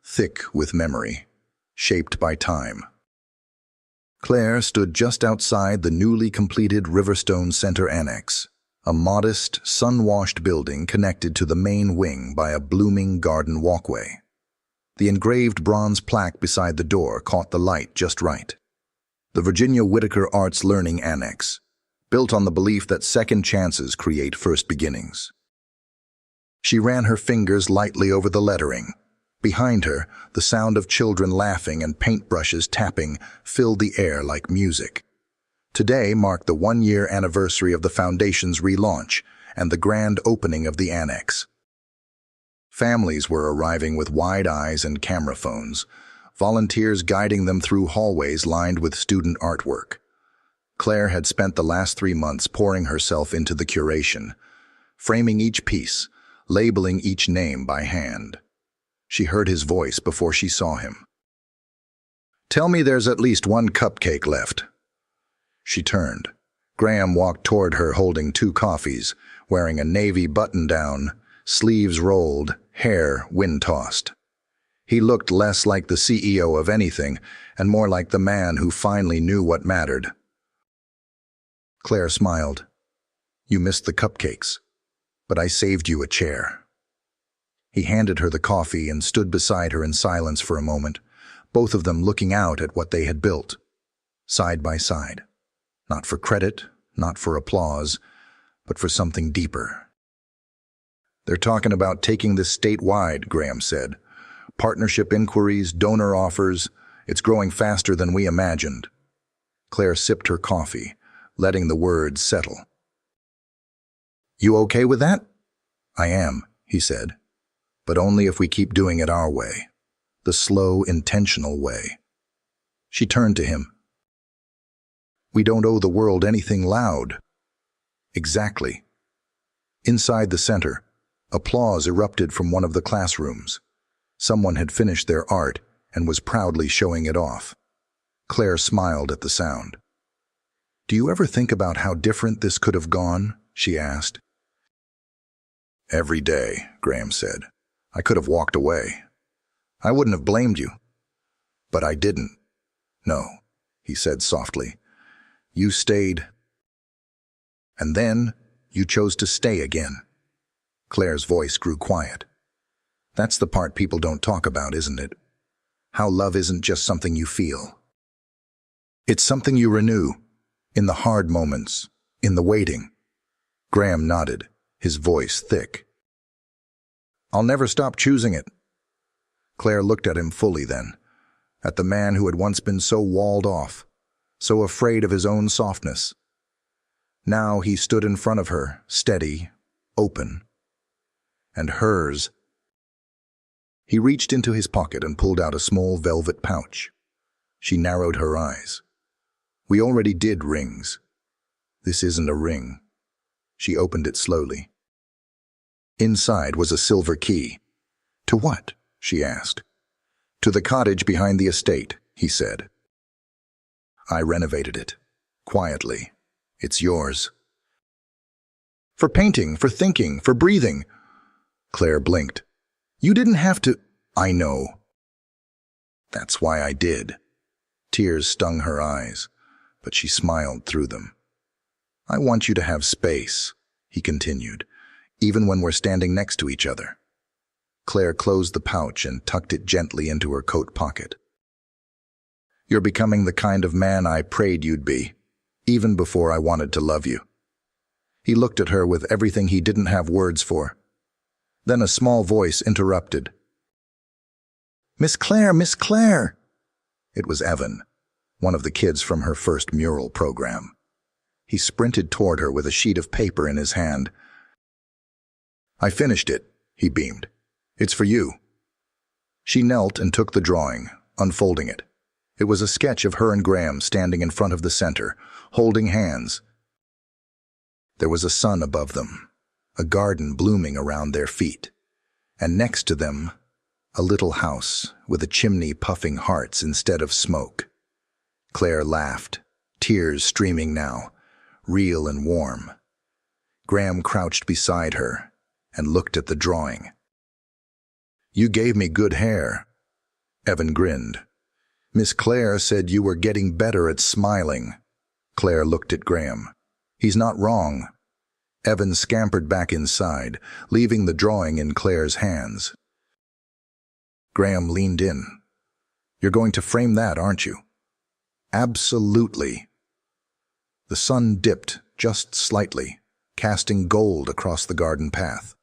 Speaker 1: thick with memory, shaped by time. Claire stood just outside the newly completed Riverstone Center Annex, a modest, sun-washed building connected to the main wing by a blooming garden walkway. The engraved bronze plaque beside the door caught the light just right. The Virginia Whitaker Arts Learning Annex, built on the belief that second chances create first beginnings. She ran her fingers lightly over the lettering. Behind her, the sound of children laughing and paintbrushes tapping filled the air like music. Today marked the one-year anniversary of the Foundation's relaunch and the grand opening of the annex. Families were arriving with wide eyes and camera phones, volunteers guiding them through hallways lined with student artwork. Claire had spent the last 3 months pouring herself into the curation, framing each piece, labeling each name by hand. She heard his voice before she saw him. "Tell me there's at least one cupcake left." She turned. Graham walked toward her holding 2 coffees, wearing a navy button-down, sleeves rolled, hair wind-tossed. He looked less like the CEO of anything and more like the man who finally knew what mattered. Claire smiled. "You missed the cupcakes, but I saved you a chair." He handed her the coffee and stood beside her in silence for a moment, both of them looking out at what they had built, side by side. Not for credit, not for applause, but for something deeper. "They're talking about taking this statewide," Graham said. "Partnership inquiries, donor offers. It's growing faster than we imagined." Claire sipped her coffee, letting the words settle. "You okay with that?" "I am," he said. "But only if we keep doing it our way. The slow, intentional way." She turned to him. "We don't owe the world anything loud." "Exactly." Inside the center, applause erupted from one of the classrooms. Someone had finished their art and was proudly showing it off. Claire smiled at the sound. "Do you ever think about how different this could have gone?" she asked. "Every day," Graham said. "I could have walked away. I wouldn't have blamed you. But I didn't." "No," he said softly. "You stayed. And then you chose to stay again." Claire's voice grew quiet. "That's the part people don't talk about, isn't it? How love isn't just something you feel. It's something you renew, in the hard moments, in the waiting." Graham nodded, his voice thick. "I'll never stop choosing it." Claire looked at him fully then, at the man who had once been so walled off, so afraid of his own softness. Now he stood in front of her, steady, open. And hers. He reached into his pocket and pulled out a small velvet pouch. She narrowed her eyes. "We already did rings. This isn't a ring." She opened it slowly. Inside was a silver key. "To what?" she asked. "To the cottage behind the estate," he said. "I renovated it. Quietly. It's yours." "For painting, for thinking, for breathing." Claire blinked. "You didn't have to—" "I know. That's why I did." Tears stung her eyes, but she smiled through them. "I want you to have space," he continued, "even when we're standing next to each other." Claire closed the pouch and tucked it gently into her coat pocket. "You're becoming the kind of man I prayed you'd be, even before I wanted to love you." He looked at her with everything he didn't have words for. Then a small voice interrupted. "Miss Claire, Miss Claire!" It was Evan, one of the kids from her first mural program. He sprinted toward her with a sheet of paper in his hand. "I finished it," he beamed. "It's for you." She knelt and took the drawing, unfolding it. It was a sketch of her and Graham standing in front of the center, holding hands. There was a sun above them, a garden blooming around their feet, and next to them, a little house with a chimney puffing hearts instead of smoke. Claire laughed, tears streaming now, real and warm. Graham crouched beside her and looked at the drawing. "You gave me good hair." Evan grinned. "Miss Claire said you were getting better at smiling." Claire looked at Graham. "He's not wrong." Evan scampered back inside, leaving the drawing in Claire's hands. Graham leaned in. "You're going to frame that, aren't you?" "Absolutely." The sun dipped just slightly, casting gold across the garden path.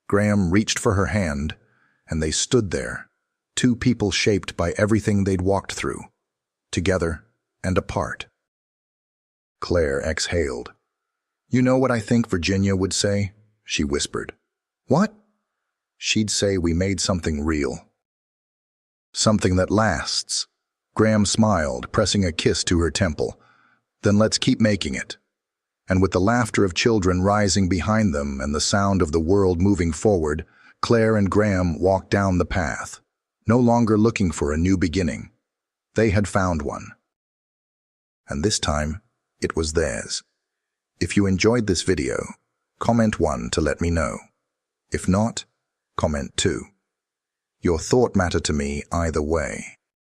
Speaker 1: Graham reached for her hand, and they stood there, two people shaped by everything they'd walked through, together and apart. Claire exhaled. "You know what I think Virginia would say?" she whispered. "What?" "She'd say we made something real. Something that lasts." Graham smiled, pressing a kiss to her temple. "Then let's keep making it." And with the laughter of children rising behind them and the sound of the world moving forward, Claire and Graham walked down the path, no longer looking for a new beginning. They had found one. And this time, it was theirs. If you enjoyed this video, comment 1 to let me know. If not, comment 2. Your thought mattered to me either way.